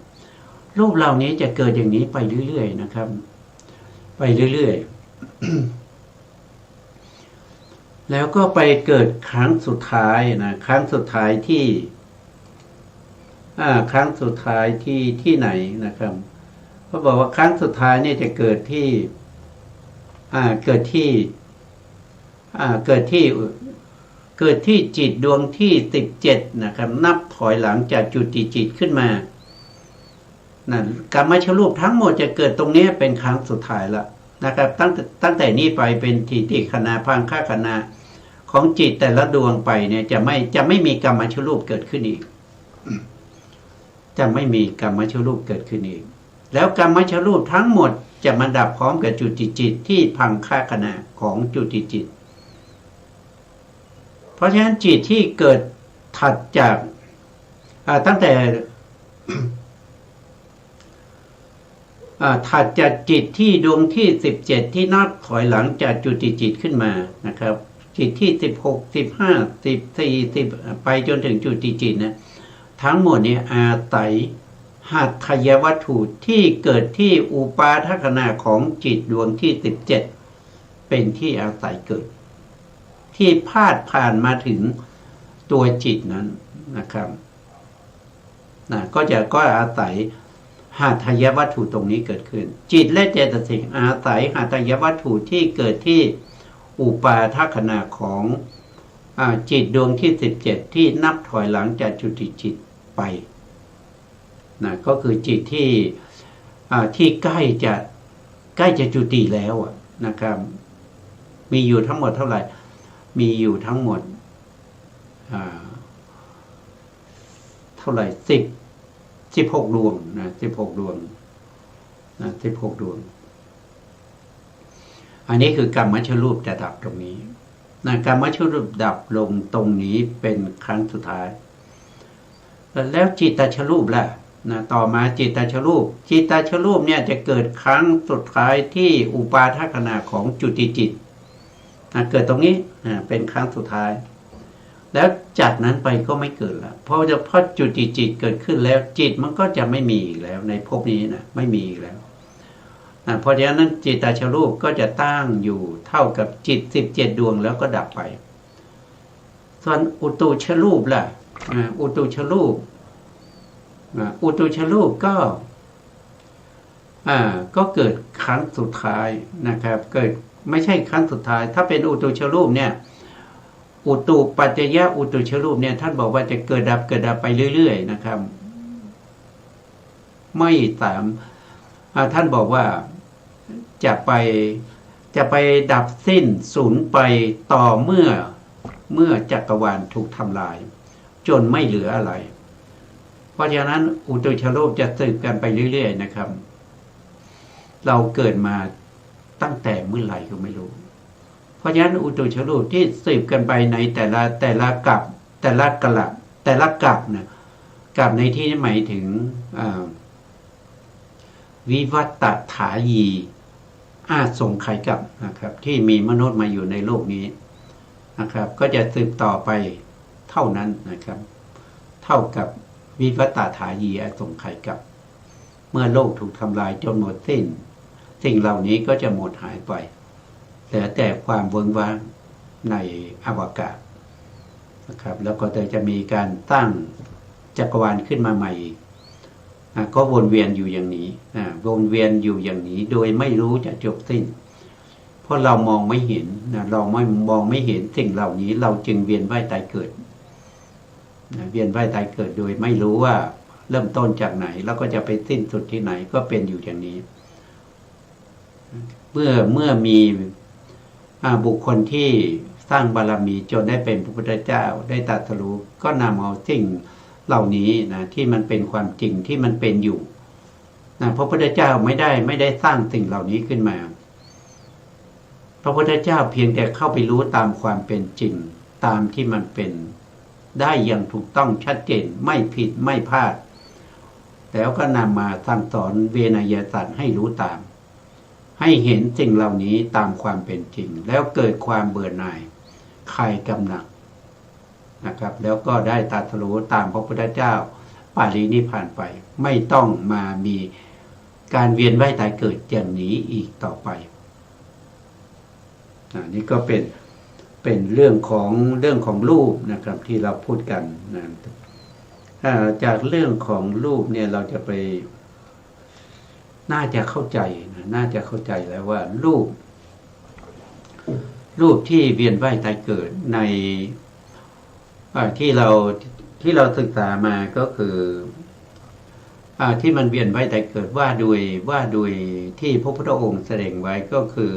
[SPEAKER 2] รูปเหล่านี้จะเกิดอย่างนี้ไปเรื่อยๆนะครับไปเรื่อยๆแล้วก็ไปเกิดครั้งสุดท้ายนะครั้งสุดท้ายที่ครั้งสุดท้ายที่ไหนนะครับเขาบอกว่าครั้งสุดท้ายนี่จะเกิดที่เกิดที่จิตดวงที่17นะครับนับถอยหลังจากจุติจิตขึ้นมานั่นกรรมชรูปทั้งหมดจะเกิดตรงนี้เป็นครั้งสุดท้ายละนะครับตั้งแต่นี้ไปเป็นทิฏฐิคณาพังคคณาของจิตแต่ละดวงไปเนี่ยจะไม่มีกรรมชรูปเกิดขึ้นอีกจะไม่มีกรรมชรูปเกิดขึ้นอีกแล้วกรรมชรูปทั้งหมดจะมาดับพร้อมกับจุติจิตที่พังคขณะของจุติจิตเพราะฉะนั้นจิตที่เกิดถัดจากตั้งแต่ถัดจากจิตที่ดวงที่17ที่นับถอยหลังจากจุติจิตขึ้นมานะครับจิตที่16 15 14 10ไปจนถึงจุติจิตนะทั้งหมดนี้อาศัยหัตถยวัตถุที่เกิดที่อุปาทขณะของจิตดวงที่17เป็นที่อาศัยเกิดที่พาดผ่านมาถึงตัวจิตนั้นนะครับก็อาศัยหัตถยวัตถุตรงนี้เกิดขึ้นจิตและเจตสิกอาศัยหัตถยวัตถุที่เกิดที่อุปาทขณะของจิตดวงที่17ที่นับถอยหลังจากจุติจิตไปก็คือจิตที่ใกล้จะจุติแล้วนะครับมีอยู่ทั้งหมดเท่าไหร่มีอยู่ทั้งหมดเท่าไหร่16ดวงนะ16ดวงนะ16ดวงอันนี้คือกรรมชรูปจะดับตรงนี้นะกรรมชรูปดับลงตรงนี้เป็นครั้งสุดท้ายแล้วจิตตชรูปล่ะนะต่อมาจิตตชรูปเนี่ยจะเกิดครั้งสุดท้ายที่อุปาทขณะของจุติจิตนะเกิดตรงนี้เป็นครั้งสุดท้ายแล้วจากนั้นไปก็ไม่เกิดละเพราะจุติจิตเกิดขึ้นแล้วจิตมันก็จะไม่มีอีกแล้วในภพนี้นะไม่มีอีกแล้วเพราะฉะนั้นจิตตชรูปก็จะตั้งอยู่เท่ากับจิต17ดวงแล้วก็ดับไปส่วนอุตุชรูปล่ะอุตุชรูปก็เกิดครั้งสุดท้ายนะครับเกิดไม่ใช่ครั้งสุดท้ายถ้าเป็นอุตุชรูปเนี่ยอุตุปัจจยอุตุชรูปเนี่ยท่านบอกว่าจะเกิดดับไปเรื่อยๆนะครับไม่ตามท่านบอกว่าจะไปดับสิ้นสูญไปต่อเมื่อจักรวาลถูกทำลายจนไม่เหลืออะไรเพราะฉะนั้นอุตุชรูปจะสืบกันไปเรื่อยๆนะครับเราเกิดมาตั้งแต่เมื่อไหร่ก็ไม่รู้เพราะฉะนั้นอุตุชรูปที่สืบกันไปในแต่ละกับแต่ละกลับนะกับในที่นี้หมายถึงวิวัตถายีส่งไขกับนะครับที่มีมนุษย์มาอยู่ในโลกนี้นะครับก็จะสืบต่อไปเท่านั้นนะครับเท่ากับ วิวัตถายีอสงไขยกับเมื่อโลกถูกทำลายจนหมดสิ้นสิ่งเหล่านี้ก็จะหมดหายไปเหลือแต่ความเวิ้งว้างในอวกาศนะครับแล้วก็จะมีการตั้งจักรวาลขึ้นมาใหม่ก็วนเวียนอยู่อย่างนี้วนเวียนอยู่อย่างนี้โดยไม่รู้จะจบสิ้นเพราะเรามองไม่เห็นเราไม่มองไม่เห็นสิ่งเหล่านี้เราจึงเวียนว่ายตายเกิดเวียนว่ายตายเกิดโดยไม่รู้ว่าเริ่มต้นจากไหนแล้วก็จะไปสิ้นสุดที่ไหนก็เป็นอยู่อย่างนี้เมื่อมีบุคคลที่สร้างบารมีจนได้เป็นพระพุทธเจ้าได้ตรัสรู้ก็นำเอาสิ่งเหล่านี้นะที่มันเป็นความจริงที่มันเป็นอยู่นะพระพุทธเจ้าไม่ได้สร้างสิ่งเหล่านี้ขึ้นมาพระพุทธเจ้าเพียงแต่เข้าไปรู้ตามความเป็นจริงตามที่มันเป็นได้อย่างถูกต้องชัดเจนไม่ผิดไม่พลาดแล้วก็นำมาสั่งสอนเวนยสัตว์ให้รู้ตามให้เห็นสิ่งเหล่านี้ตามความเป็นจริงแล้วเกิดความเบื่อหน่ายคลายกำหนัดนะครับแล้วก็ได้ตรัสรู้ตามพระพุทธเจ้าปรินิพพานไปไม่ต้องมามีการเวียนว่ายตายเกิดอย่างนี้อีกต่อไปนี่ก็เป็นเรื่องของรูปนะครับที่เราพูดกันนะจากเรื่องของรูปเนี่ยเราจะไปน่าจะเข้าใจนะน่าจะเข้าใจแล้วว่ารูปที่เวียนว่ายตายเกิดในที่เราศึกษามาก็คือที่มันเวียนว่ายตายเกิดว่าโดยที่พระพุทธองค์แสดงไว้ก็คือ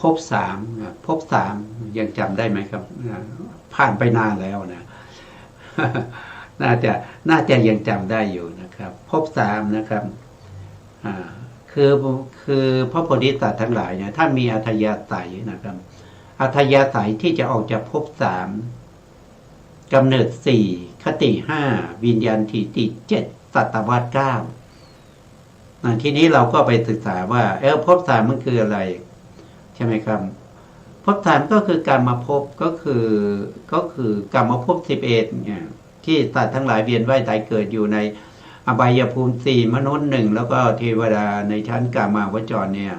[SPEAKER 2] ภพสามยังจำได้ไหมครับผ่านไปนานแล้วนะ น่าจะยังจำได้อยู่นะครับภพสามนะครับคือพระโพธิสัตว์ทั้งหลายเนี่ยถ้ามีอัธยาศัยนะครับอัธยาศัยที่จะออกจากภพสามกำเนิดสี่คติห้าวิญญาณทิฏฐิเจ็ดสัตวรรษเก้าทีนี้เราก็ไปศึกษาว่าภพสามมันคืออะไรใช่ไหมครับภพสามก็คือกรรมภพก็คือกรรมภพ11เนี่ยที่สัตว์ทั้งหลายเวียนว่ายตายเกิดอยู่ในอบายภูมิ4มนุษย์1แล้วก็เทวดาในชั้นกามาวจรเนี่ย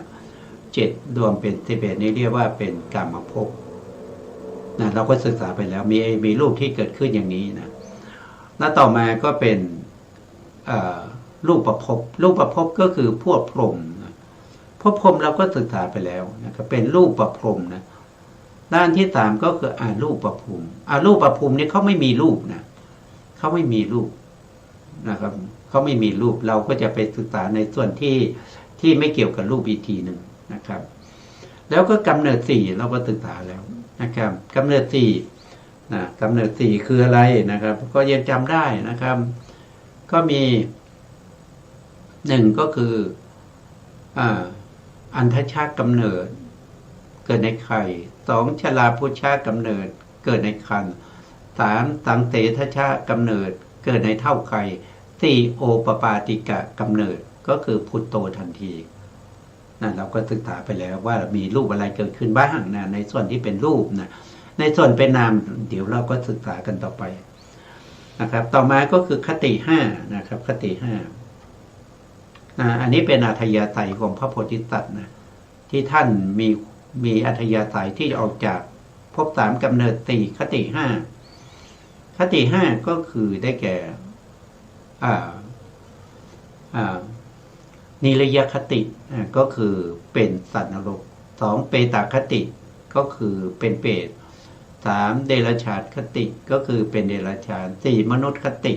[SPEAKER 2] 7รวมเป็น11นี่เรียกว่าเป็นกรรมภพนะเราก็ศึกษาไปแล้วมีรูปที่เกิดขึ้นอย่างนี้นะแล้วต่อมาก็เป็นรูปประภพก็คือพวกพรหมพวกพรหมเราก็ศึกษาไปแล้วนะครับเป็นรูปประพรหมนะด้านที่3ก็คือรูปประภูมิรูปประภูมินี่เขาไม่มีรูปนะเขาไม่มีรูปนะครับเขาไม่มีรูปเราก็จะไปศึกษาในส่วนที่ไม่เกี่ยวกับรูปอีกทีหนึ่งนะครับแล้วก็กำเนิด4เราก็ศึกษาแล้วนะครับกำเนิด4นะกำเนิด4คืออะไรนะครับก็ยังจำได้นะครับก็มี1ก็คืออันทชากำเนิดเกิดในไข่2ชราพุชากำเนิดเกิดในครรภ์3สังเสทชากำเนิดเกิดในเท่าไข่4โอปปาติกะกำเนิดก็คือพุทโธทันทีนั่นเราก็ศึกษาไปแล้วว่ามีรูปอะไรเกิดขึ้นบ้างนะในส่วนที่เป็นรูปนะในส่วนเป็นนามเดี๋ยวเราก็ศึกษากันต่อไปนะครับต่อมาก็คือคติ5นะครับคติ5อันนี้เป็นอัธยาศัยของพระโพธิสัตว์นะที่ท่านมีอัธยาศัยที่ออกจากภพ3กำเนิด4คติ5ก็คือได้แก่นิรยคติก็คือเป็นสัตว์นรก2เปตคติก็คือเป็นเปรต3เดรัจฉานคติก็คือเป็นเดรัจฉาน4มนุษย์คติ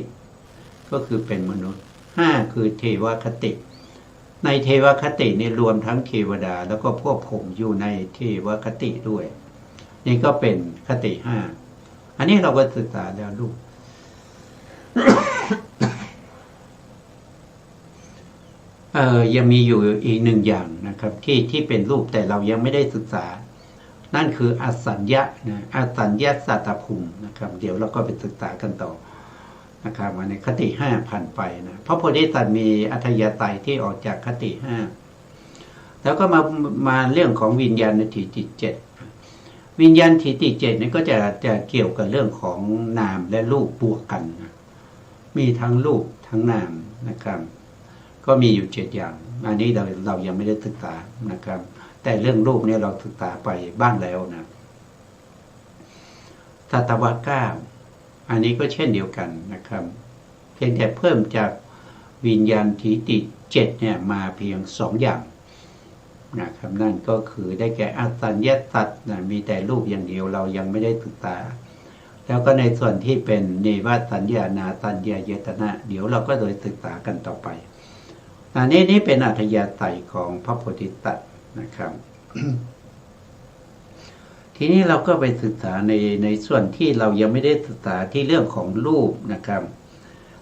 [SPEAKER 2] ก็คือเป็นมนุษย์5คือเทวคติในเทวคตินี่รวมทั้งเทวดาแล้วก็พวกผมอยู่ในเทวคติด้วยนี่ก็เป็นคติ5อันนี้เราก็ศึกษาแล้วลูก ยังมีอยู่อีกหนึ่งอย่างนะครับที่เป็นรูปแต่เรายังไม่ได้ศึกษานั่นคืออสัญญะนะอสัญญาสัตตภูมินะครับเดี๋ยวเราก็ไปศึกษากันต่อนะครับวันนี้คติ5ผ่านไปนะพระโพธิสัตว์มีอัธยาศัยที่ออกจากคติ5แล้วก็มาเรื่องของวิญญาณทิฏฐิ7 วิญญาณทิฏฐิเจ็ดนี่ก็จะเกี่ยวกับเรื่องของนามและรูปบวกกันนะมีทั้งรูปทั้งนามนะครับก็มีอยู่7อย่างอันนี้เรายังไม่ได้ศึกษานะครับแต่เรื่องรูปเนี่ยเราศึกษาไปบ้างแล้วนะสัตวะ9อันนี้ก็เช่นเดียวกันนะครับเพียงแต่เพิ่มจากวิญญาณทิฏฐิ7เนี่ยมาเพียง2อย่างนะครับนั่นก็คือได้แก่อสัญญาสัตว์นะมีแต่รูปอย่างเดียวเรายังไม่ได้ศึกษาแล้วก็ในส่วนที่เป็นเนวสัญญานาสัญญาเยตนะเดี๋ยวเราก็โดยศึกษากันต่อไปอันนี้เป็นอัธยาศัยของพระโพธิสัตว์นะครับ ทีนี้เราก็ไปศึกษาในส่วนที่เรายังไม่ได้ศึกษาที่เรื่องของรูปนะครับ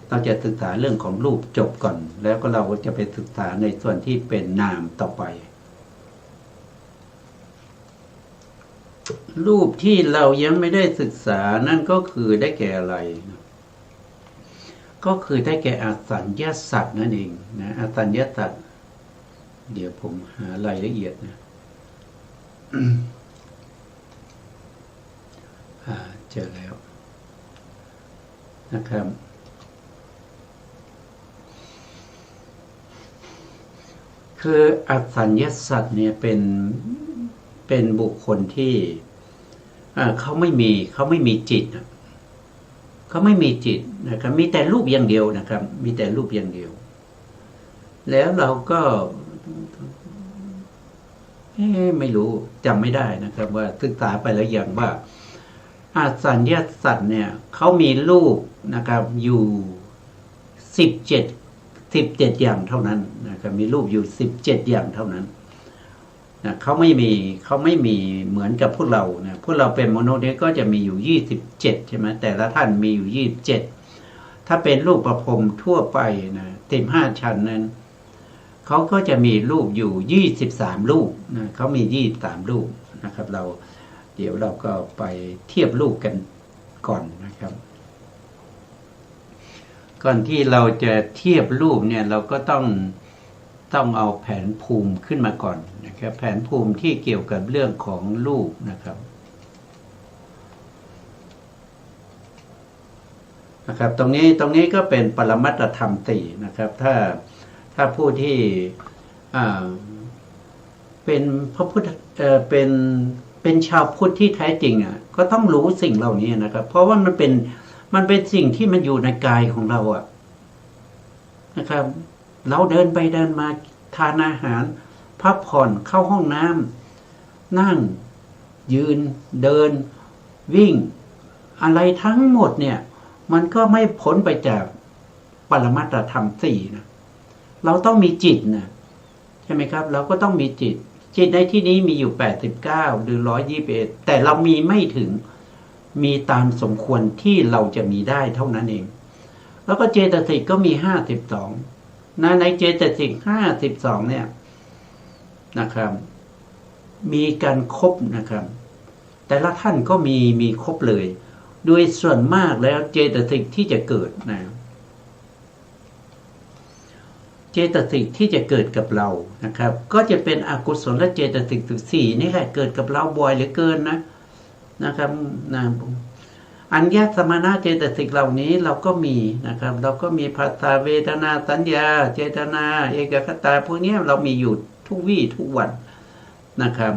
[SPEAKER 2] เราจะศึกษาเรื่องของรูปจบก่อนแล้วก็เราจะไปศึกษาในส่วนที่เป็นนามต่อไปรูปที่เรายังไม่ได้ศึกษานั่นก็คือได้แก่อะไรก็คือได้แก่อสัญญาสัตว์นั่นเองนะอสัญญาสัตว์เดี๋ยวผมหารายละเอียดนะเจอแล้วนะครับคืออสัญญาสัตว์เนี่ยเป็นบุคคลที่เขาไม่มีจิตเขาไม่มีจิตนะครับมีแต่รูปอย่างเดียวนะครับมีแต่รูปอย่างเดียวแล้วเราก็ไม่รู้จำไม่ได้นะครับว่าศึกษาไปแล้วอย่างว่าอสัญญาสัตว์เนี่ยเขามีรูปนะครับอยู่17อย่างเท่านั้นนะครับมีรูปอยู่17อย่างเท่านั้นนะเขาไม่มีเหมือนกับพวกเรานะพวกเราเป็นมนุษย์เนี่ยก็จะมีอยู่27ใช่ไหมแต่ละท่านมีอยู่27ถ้าเป็นรูปประพรหมทั่วไปนะ15ชั้นนั้นเขาก็จะมีรูปอยู่23รูปนะเขามี23รูปนะครับเดี๋ยวเราก็ไปเทียบรูปกันก่อนนะครับก่อนที่เราจะเทียบรูปเนี่ยเราก็ต้องเอาแผนภูมิขึ้นมาก่อนนะครับแผนภูมิที่เกี่ยวกับเรื่องของรูปนะครับตรงนี้ก็เป็นปรมัตถธรรม4นะครับถ้าผู้ที่เป็นพระพุทธเป็นชาวพุทธที่แท้จริงก็ต้องรู้สิ่งเหล่านี้นะครับเพราะว่ามันเป็นสิ่งที่มันอยู่ในกายของเรานะครับเราเดินไปเดินมาทานอาหารพักผ่อนเข้าห้องน้ำนั่งยืนเดินวิ่งอะไรทั้งหมดเนี่ยมันก็ไม่พ้นไปจากปรมัตถธรรม4นะเราต้องมีจิตนะใช่ไหมครับเราก็ต้องมีจิตในที่นี้มีอยู่89หรือ121แต่เรามีไม่ถึงมีตามสมควรที่เราจะมีได้เท่านั้นเองแล้วก็เจตสิกก็มี52ในเจตสิก52เนี่ยนะครับมีการครบนะครับแต่ละท่านก็มีครบเลยโดยส่วนมากแล้วเจตสิกที่จะเกิดนะเจตสิกที่จะเกิดกับเรานะครับก็จะเป็นอกุศลเจตสิก4นี่แหละเกิดกับเราบ่อยเหลือเกินนะครับอัญญสมณะเจตสิกเหล่านี้เราก็มีนะครับเราก็มีผัสสะเวทนาสัญญาเจตนาเอกคตาพวกนี้เรามีอยู่ทุกวี่ทุกวันนะครับ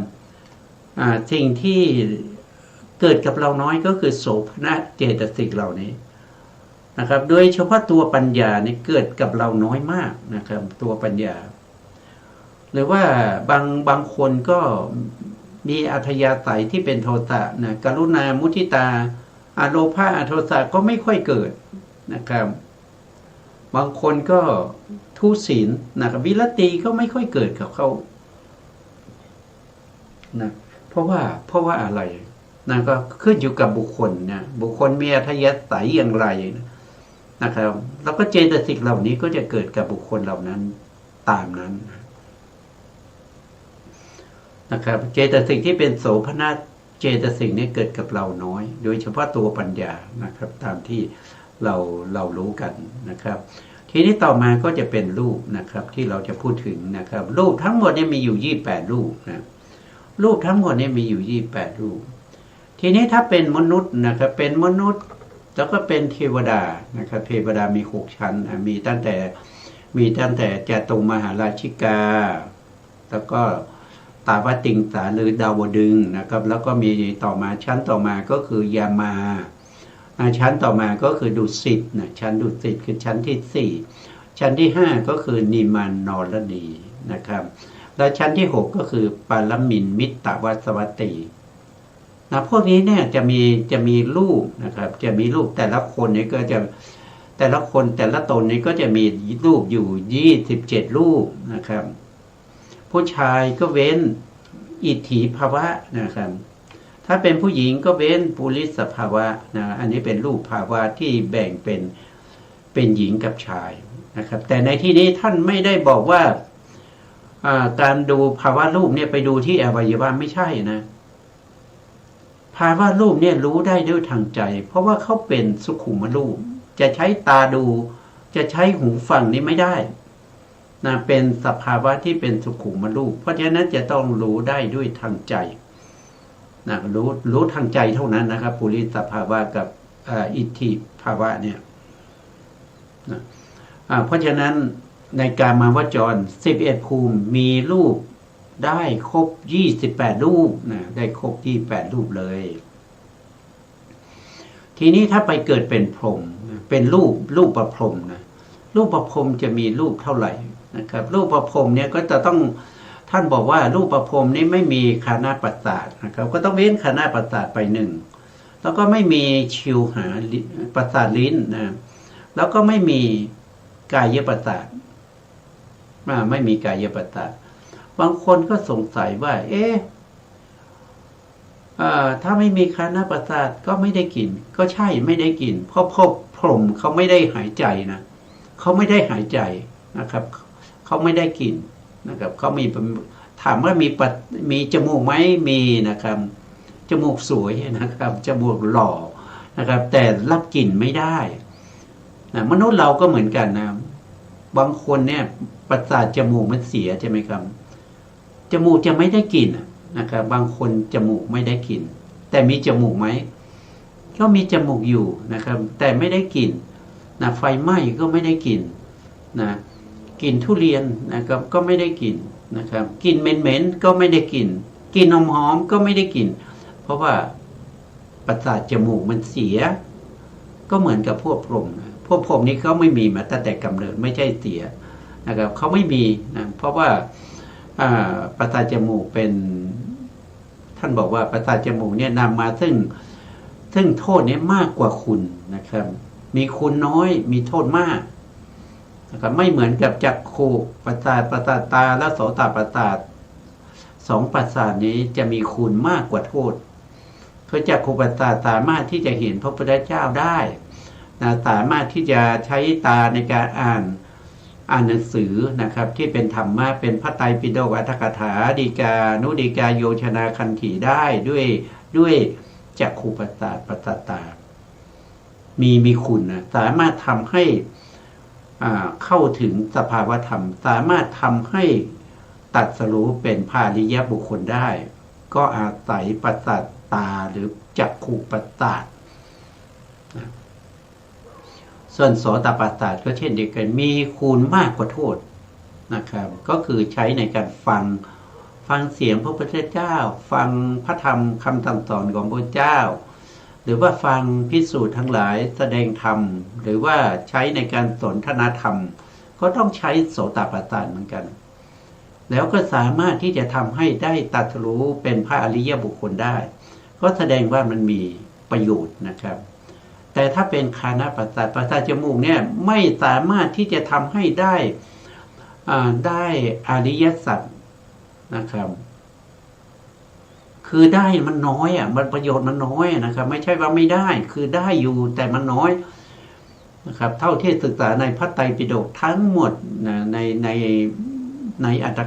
[SPEAKER 2] สิ่งที่เกิดกับเราน้อยก็คือโสภณะเจตสิกเหล่านี้นะครับโดยเฉพาะตัวปัญญาเนี่ยเกิดกับเราน้อยมากนะครับตัวปัญญาหรือว่าบางคนก็มีอัธยาศัยที่เป็นโทสะนะกรุณามุทิตาอโลภะอโทสะก็ไม่ค่อยเกิดนะครับบางคนก็ทุศีลนะครับวิรติก็ไม่ค่อยเกิดกับเขานะเพราะว่าอะไรนะก็ขึ้นอยู่กับบุคคลนะบุคคลมีอัธยาศัยอย่างไรนะครับแล้วก็เจตสิกเหล่านี้ก็จะเกิดกับบุคคลเหล่านั้นตามนั้นนะครับเจตสิกที่เป็นโสภณะเจตสิกนี้เกิดกับเราน้อยโดยเฉพาะตัวปัญญานะครับตามที่เรารู้กันนะครับทีนี้ต่อมาก็จะเป็นรูปนะครับที่เราจะพูดถึงนะครับรูปทั้งหมดเนี่ยมีอยู่28รูปนะรูปทั้งหมดเนี่ยมีอยู่28รูป ทีนี้ถ้าเป็นมนุษย์นะครับเป็นมนุษย์แล้วก็เป็นเทวดานะครับเทวดามี6ชั้นมีตั้งแต่จตุมหาราชิกาแล้วก็ตาวติงสาหรือดาวดึงส์นะครับแล้วก็มีต่อมาชั้นต่อมาก็คือยามาชั้นต่อมาก็คือดุสิตนะชั้นดุสิตคือชั้นที่4ชั้นที่5ก็คือนิมานนรดีนะครับและชั้นที่6ก็คือปารมินมิตตวัสวัตตีนะพวกนี้เนี่ยจะมีรูปนะครับจะมีรูปแต่ละคนเนี่ยก็จะแต่ละคนแต่ละตนนี้ก็จะมีรูปอยู่27รูปนะครับผู้ชายก็เว้นอิทธิภาวะนะครับถ้าเป็นผู้หญิงก็เว้นปุริสภาวะนะอันนี้เป็นรูปภาวะที่แบ่งเป็นหญิงกับชายนะครับแต่ในที่นี้ท่านไม่ได้บอกว่าการดูภาวะรูปเนี่ยไปดูที่อวัยวะไม่ใช่นะภาวะรูปเนี่ยรู้ได้ด้วยทางใจเพราะว่าเขาเป็นสุขุมรูปจะใช้ตาดูจะใช้หูฟังนี่ไม่ได้นะเป็นสภาวะที่เป็นสุขุมรูปเพราะฉะนั้นจะต้องรู้ได้ด้วยทางใจนะรู้ทางใจเท่านั้นนะครับปุริสภาวะกับอิทธิภาวะเนี่ยนะเพราะฉะนั้นในการมาวจร11ภูมิมีรูปได้ครบ28รูปนะได้ครบ28รูปเลยทีนี้ถ้าไปเกิดเป็นพรหมเป็นรูปประพรหมนะรูปประพรหมจะมีรูปเท่าไหร่นะครับรูปประพรหมเนี่ยก็จะต้องท่านบอกว่ารูปประพรหมนี้ไม่มีคานาประสาทนะครับก็ต้องเว้นคานาประสาทไป1แล้วก็ไม่มีชิวหาประสาทลิ้นนะแล้วก็ไม่มีกายประสาทไม่มีกายประสาทบางคนก็สงสัยว่าถ้าไม่มีคานาประสาทก็ไม่ได้กลิ่นก็ใช่ไม่ได้กลิ่นเพราะพรหมเขาไม่ได้หายใจนะเขาไม่ได้หายใจนะครับเขาไม่ได้กลิ่นนะครับเขามีถามว่ามีจมูกไหมมีนะครับจมูกสวยนะครับจมูกหล่อนะครับแต่รับกลิ่นไม่ได้นะมนุษย์เราก็เหมือนกันนะบางคนเนี่ยประสาทจมูกมันเสียใช่ไหมครับจมูกจะไม่ได้กลิ่นนะครับบางคนจมูกไม่ได้กลิ่นแต่มีจมูกไหมก็มีจมูกอยู่นะครับแต่ไม่ได้กลิ่นนะไฟไหม้ก็ไม่ได้กลิ่นนะกลิ่นทุเรียนนะครับก็ไม่ได้กลิ่นนะครับกลิ่นเหม็นๆก็ไม่ได้กลิ่นกลิ่นหอมๆก็ไม่ได้กลิ่นเพราะว่าประสาทจมูกมันเสียก็เหมือนกับพวกพรหมพวกพรหมนี้เขาไม่มีมาตั้งแต่กำเนิดไม่ใช่เสียนะครับเขาไม่มีนะเพราะว่าประสาทจมูกเป็นท่านบอกว่าประสาทจมูกเนี่ยนำมาซึ่งโทษนี้มากกว่าคุณนะครับมีคุณน้อยมีโทษมากนะครับไม่เหมือนกับจักขุประสาทตาและโสตประสาท2ประสาทนี้จะมีคุณมากกว่าโทษคือจักขุประสาทสามารถที่จะเห็นพระพุทธเจ้าได้นะสามารถที่จะใช้ตาในการอ่านหนังสือนะครับที่เป็นธรรมะเป็นพระไตรปิฎกอรรถกถาฎีกานุฎีกาโยชนาคันธีได้ด้วยจักขุประสาทตามีคุณนะสามารถทำให้เข้าถึงสภาวธรรมสามารถทำให้ตรัสรู้เป็นพระอริยบุคคลได้ก็อาศัยประสาทตาหรือจักขุประสาทนะส่วนโสตประสาทก็เช่นเดียวกันมีคุณมากกว่าโทษนะครับก็คือใช้ในการฟังเสียงพระพุทธเจ้าฟังพระธรรมคำสั่งสอนของพระเจ้าหรือว่าฟังภิกษุทั้งหลายแสดงธรรมหรือว่าใช้ในการสนทนาธรรมก็ต้องใช้โสตประสาทเหมือนกันแล้วก็สามารถที่จะทำให้ได้ตรัสรู้เป็นพระอริยบุคคลได้ก็แสดงว่ามันมีประโยชน์นะครับแต่ถ้าเป็นคานาประสาทจมูกเนี่ยไม่สามารถที่จะทำให้ได้อริยสัจนะครับคือได้มันน้อยมันประโยชน์มันน้อยนะครับไม่ใช่ว่าไม่ได้คือได้อยู่แต่มันน้อยนะครับเท่าที่ศึกษาในพระไตรปิฎกทั้งหมดในอัตถ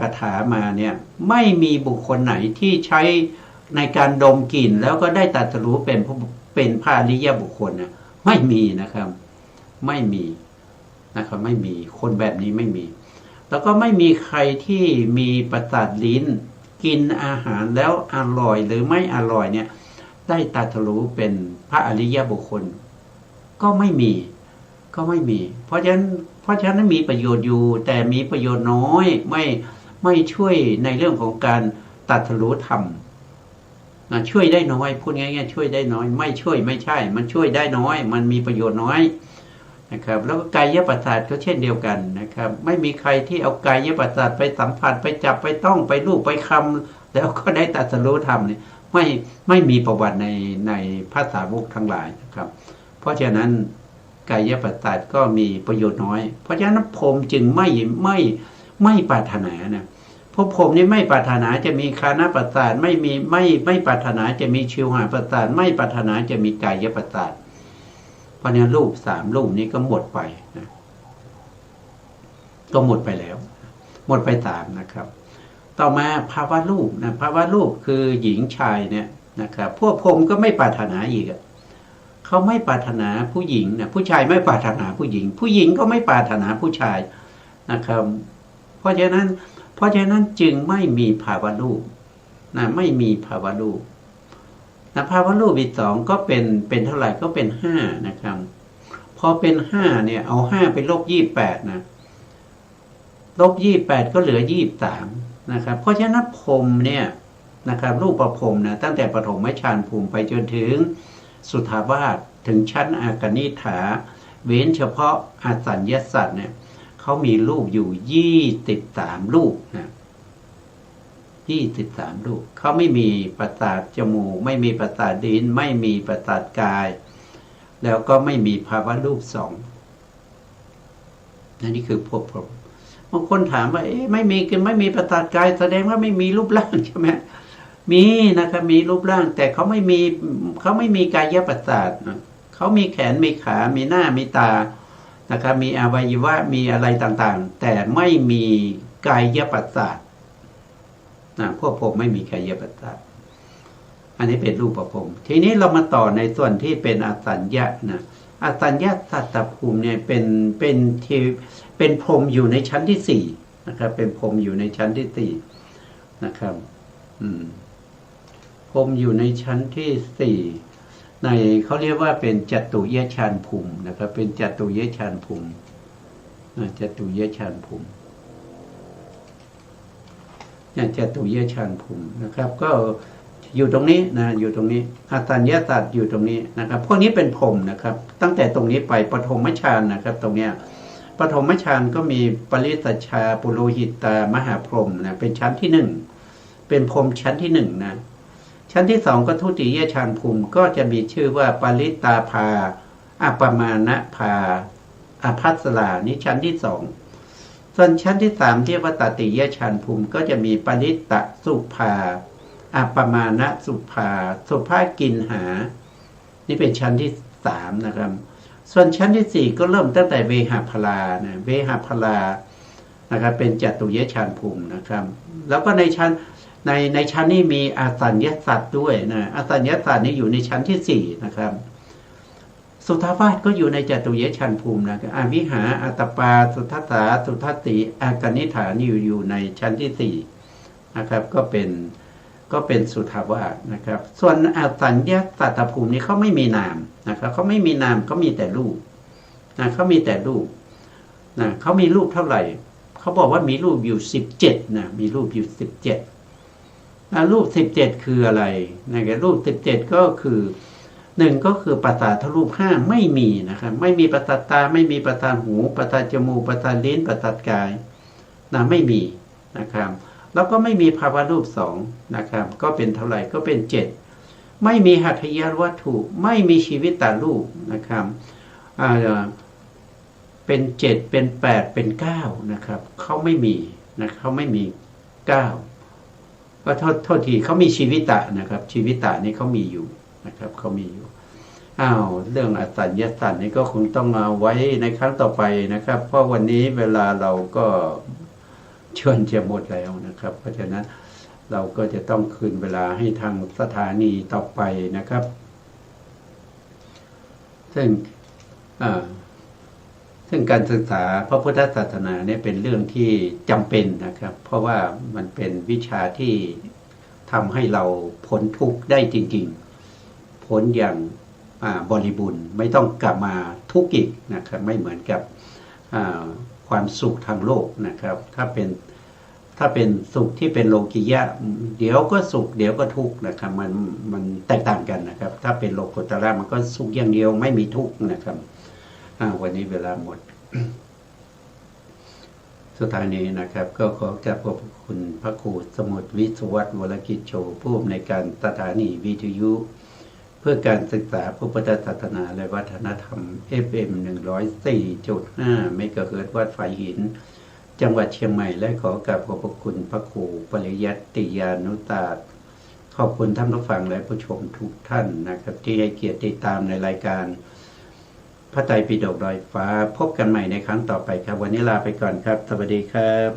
[SPEAKER 2] กถามาเนี่ยไม่มีบุคคลไหนที่ใช้ในการดมกลิ่นแล้วก็ได้ตรัสรู้เป็นพระอริยบุคคลไม่มีนะครับไม่มีนะครับไม่มีคนแบบนี้ไม่มีแล้วก็ไม่มีใครที่มีประสาทลิ้น กินอาหารแล้วอร่อยหรือไม่อร่อยเนี่ยได้ตรัสรู้เป็นพระอริยบุคคลก็ไม่มี เพราะฉะนั้นมีประโยชน์อยู่แต่มีประโยชน์น้อยไม่ช่วยในเรื่องของการตรัสรู้ธรรมช่วยได้น้อยพูดง่ายๆช่วยได้น้อยไม่ช่วยไม่ใช่มันช่วยได้น้อยมันมีประโยชน์น้อยนะครับแล้วก็กายประสาทก็เช่นเดียวกันนะครับไม่มีใครที่เอากายประสาทไปสัมผัสไปจับไปต้องไปลูบไปคำแล้วก็ได้ตรัสรู้ธรรมนี่ไม่มีประวัติในภาษาวกทั้งหลายนะครับเพราะฉะนั้นกายประสาทก็มีประโยชน์น้อยเพราะฉะนั้นพรหมจึงไม่ปรารถนานะเพราะพรหมนี่ไม่ปรารถนาจะมีคานะประสาทไม่ปรารถนาจะมีชิวหาประสาทไม่ปรารถนาจะมีกายประสาทเพราะนั้นรูป3รูปนี้ก็หมดไปนะก็หมดไปแล้วหมดไป3นะครับต่อมาภาวะรูปนะภาวะรูปคือหญิงชายเนี่ยนะครับพวกพรหมก็ไม่ปรารถนาอีกเขาไม่ปรารถนาผู้หญิงนะผู้ชายไม่ปรารถนาผู้หญิงผู้หญิงก็ไม่ปรารถนาผู้ชายนะครับเพราะฉะนั้นจึงไม่มีภาวะรูปนะไม่มีภาวะรูปนะภาวะรูปอีก2ก็เป็นเท่าไหร่ก็เป็น5นะครับพอเป็น5เนี่ยเอา5ไปลบ28นะลบ28ก็เหลือ23นะครับเพราะฉะนั้นพรหมเนี่ยนะครับรูปประพรหมนะตั้งแต่ปฐมฌานภูมิไปจนถึงสุทธาวาสถึงชั้นอากนิฐาเว้นเฉพาะอสัญญสัตว์เนี่ยเขามีรูปอยู่23รูปนะ23รูปเขาไม่มีประสาทจมูกไม่มีประสาทลิ้นไม่มีประสาทกายแล้วก็ไม่มีภาวะรูป2นี่คือพวกพรหมบางคนถามว่าไม่มีประสาทกายแสดงว่าไม่มีรูปร่างใช่ไหมมีนะครับมีรูปร่างแต่เขาไม่มีกายประสาทเขามีแขนมีขามีหน้ามีตานะครับมีอวัยวะมีอะไรต่างๆแต่ไม่มีกายประสาทพวกผมไม่มีกายประสาทอันนี้เป็นรูปประพรหมทีนี้เรามาต่อในส่วนที่เป็นอสัญญานะอสัญญาสัตตภูมิเนี่ยเป็นพรหมอยู่ในชั้นที่4นะครับเป็นพรหมอยู่ในชั้นที่4นะครับพรหมอยู่ในชั้นที่4ในเขาเรียกว่าเป็นจตุยฌานภูมินะครับเป็นจตุยฌานภูมิจตุยฌานภูมิจตุยฌานภูมินะครับก็อยู่ตรงนี้นะอยู่ตรงนี้อสัญญาสัตว์อยู่ตรงนี้นะครับพวกนี้เป็นพรหมนะครับตั้งแต่ตรงนี้ไปปฐมฌานนะครับตรงเนี้ยปฐมฌานก็มีปริสัชชาปุโรหิตามหาพรหมนะเป็นชั้นที่1เป็นพรหมชั้นที่1นะชั้นที่2ก็ทุติยฌานภูมิก็จะมีชื่อว่าปริตาภาอัปปมานะภาอภัสรานี่ชั้นที่2ส่วนชั้นที่3เรียกว่าตติยฌานภูมิก็จะมีปริตตสุภาอัปปมานะสุภาสุภากินหานี่เป็นชั้นที่3นะครับส่วนชั้นที่4ก็เริ่มตั้งแต่เวหพลานะเวหพลานะครับเป็นจตุยฌานภูมินะครับแล้วก็ในชั้นนี้มีอสัญญสัตว์ด้วยนะอสัญญสัตว์นี้อยู่ในชั้นที่4นะครับสุทธาวาสก็อยู่ในจตุยฌานภูมินะครับอวิหาอัตตปาสุทัสสาสุทัสติอากนิฐานี่อยู่ในชั้นที่4นะครับก็เป็นสุทธาวาสนะครับส่วนอสัญญสัตตภูมินี้เขาไม่มีนามนะครับเขาไม่มีนามเขามีแต่รูปนะเขามีแต่รูปนะเขามีรูปเท่าไหร่เขาบอกว่ามีรูปอยู่17นะมีรูปอยู่17รูป17คืออะไรนะครับรูป17ก็คือ1ก็คือประสาทรูป5ไม่มีนะครับไม่มีประสาทตาไม่มีประสาทหูประสาทจมูกประสาทลิ้นประสาทกายนะไม่มีนะครับแล้วก็ไม่มีภาวะรูป2นะครับก็เป็นเท่าไหร่ก็เป็น7ไม่มีหัตถยวัตถุไม่มีชีวิตตารูปนะครับเป็น7เป็น8เป็น9นะครับเขาไม่มีนะเขาไม่มี9ก็โทษทีเขามีชีวิตตะนะครับชีวิตตะนี่เขามีอยู่นะครับเขามีอยู่เรื่องอสัญญสัตว์นี่ก็คงต้องเอาไว้ในครั้งต่อไปนะครับเพราะวันนี้เวลาเราก็ชวนจะหมดแล้วนะครับเพราะฉะนั้นเราก็จะต้องคืนเวลาให้ทางสถานีต่อไปนะครับซึ่ง ซึ่งการศึกษาพระพุทธศาสนาเนี่ยเป็นเรื่องที่จำเป็นนะครับ เพราะว่ามันเป็นวิชาที่ทำให้เราพ้นทุกข์ได้จริงๆพ้นอย่างบริบูรณ์ไม่ต้องกลับมาทุกข์อีกนะครับไม่เหมือนกับความสุขทางโลกนะครับถ้าเป็นสุขที่เป็นโลกิยะเดี๋ยวก็สุขเดี๋ยวก็ทุกข์นะครับมันแตกต่างกันนะครับ ถ้าเป็นโลกุตระมันก็สุขอย่างเดียวไม่มีทุกข์นะครับวันนี้เวลาหมด สุดท้ายนี้นะครับก็ขอกราบขอบคุณพระครูสมุทรวิศวัตวรกิจโชผู้อำนวยการสถานีวิทยุเพื่อการศึกษาพระพุทธศาสนาและวัฒนธรรม FM 104.5 เมกะเฮิรตซ์วัดฝายหินจังหวัดเชียงใหม่และขอกราบขอบพระคุณพระครูปริยัติยานุตาสขอบคุณท่านผู้ฟังและผู้ชมทุกท่านนะครับที่ให้เกียรติติดตามในรายการพระไตรปิฎกลอยฟ้าพบกันใหม่ในครั้งต่อไปครับวันนี้ลาไปก่อนครับสวัสดีครับ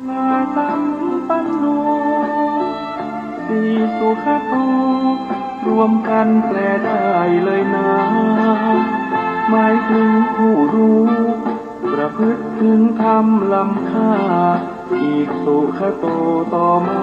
[SPEAKER 1] นาสัมปันโนสีสุขโตรวมกันแปลได้เลยนะหมายถึงผู้รู้ประพฤติถึงธรรมล้ำค่าอีกสุขโตต่อมา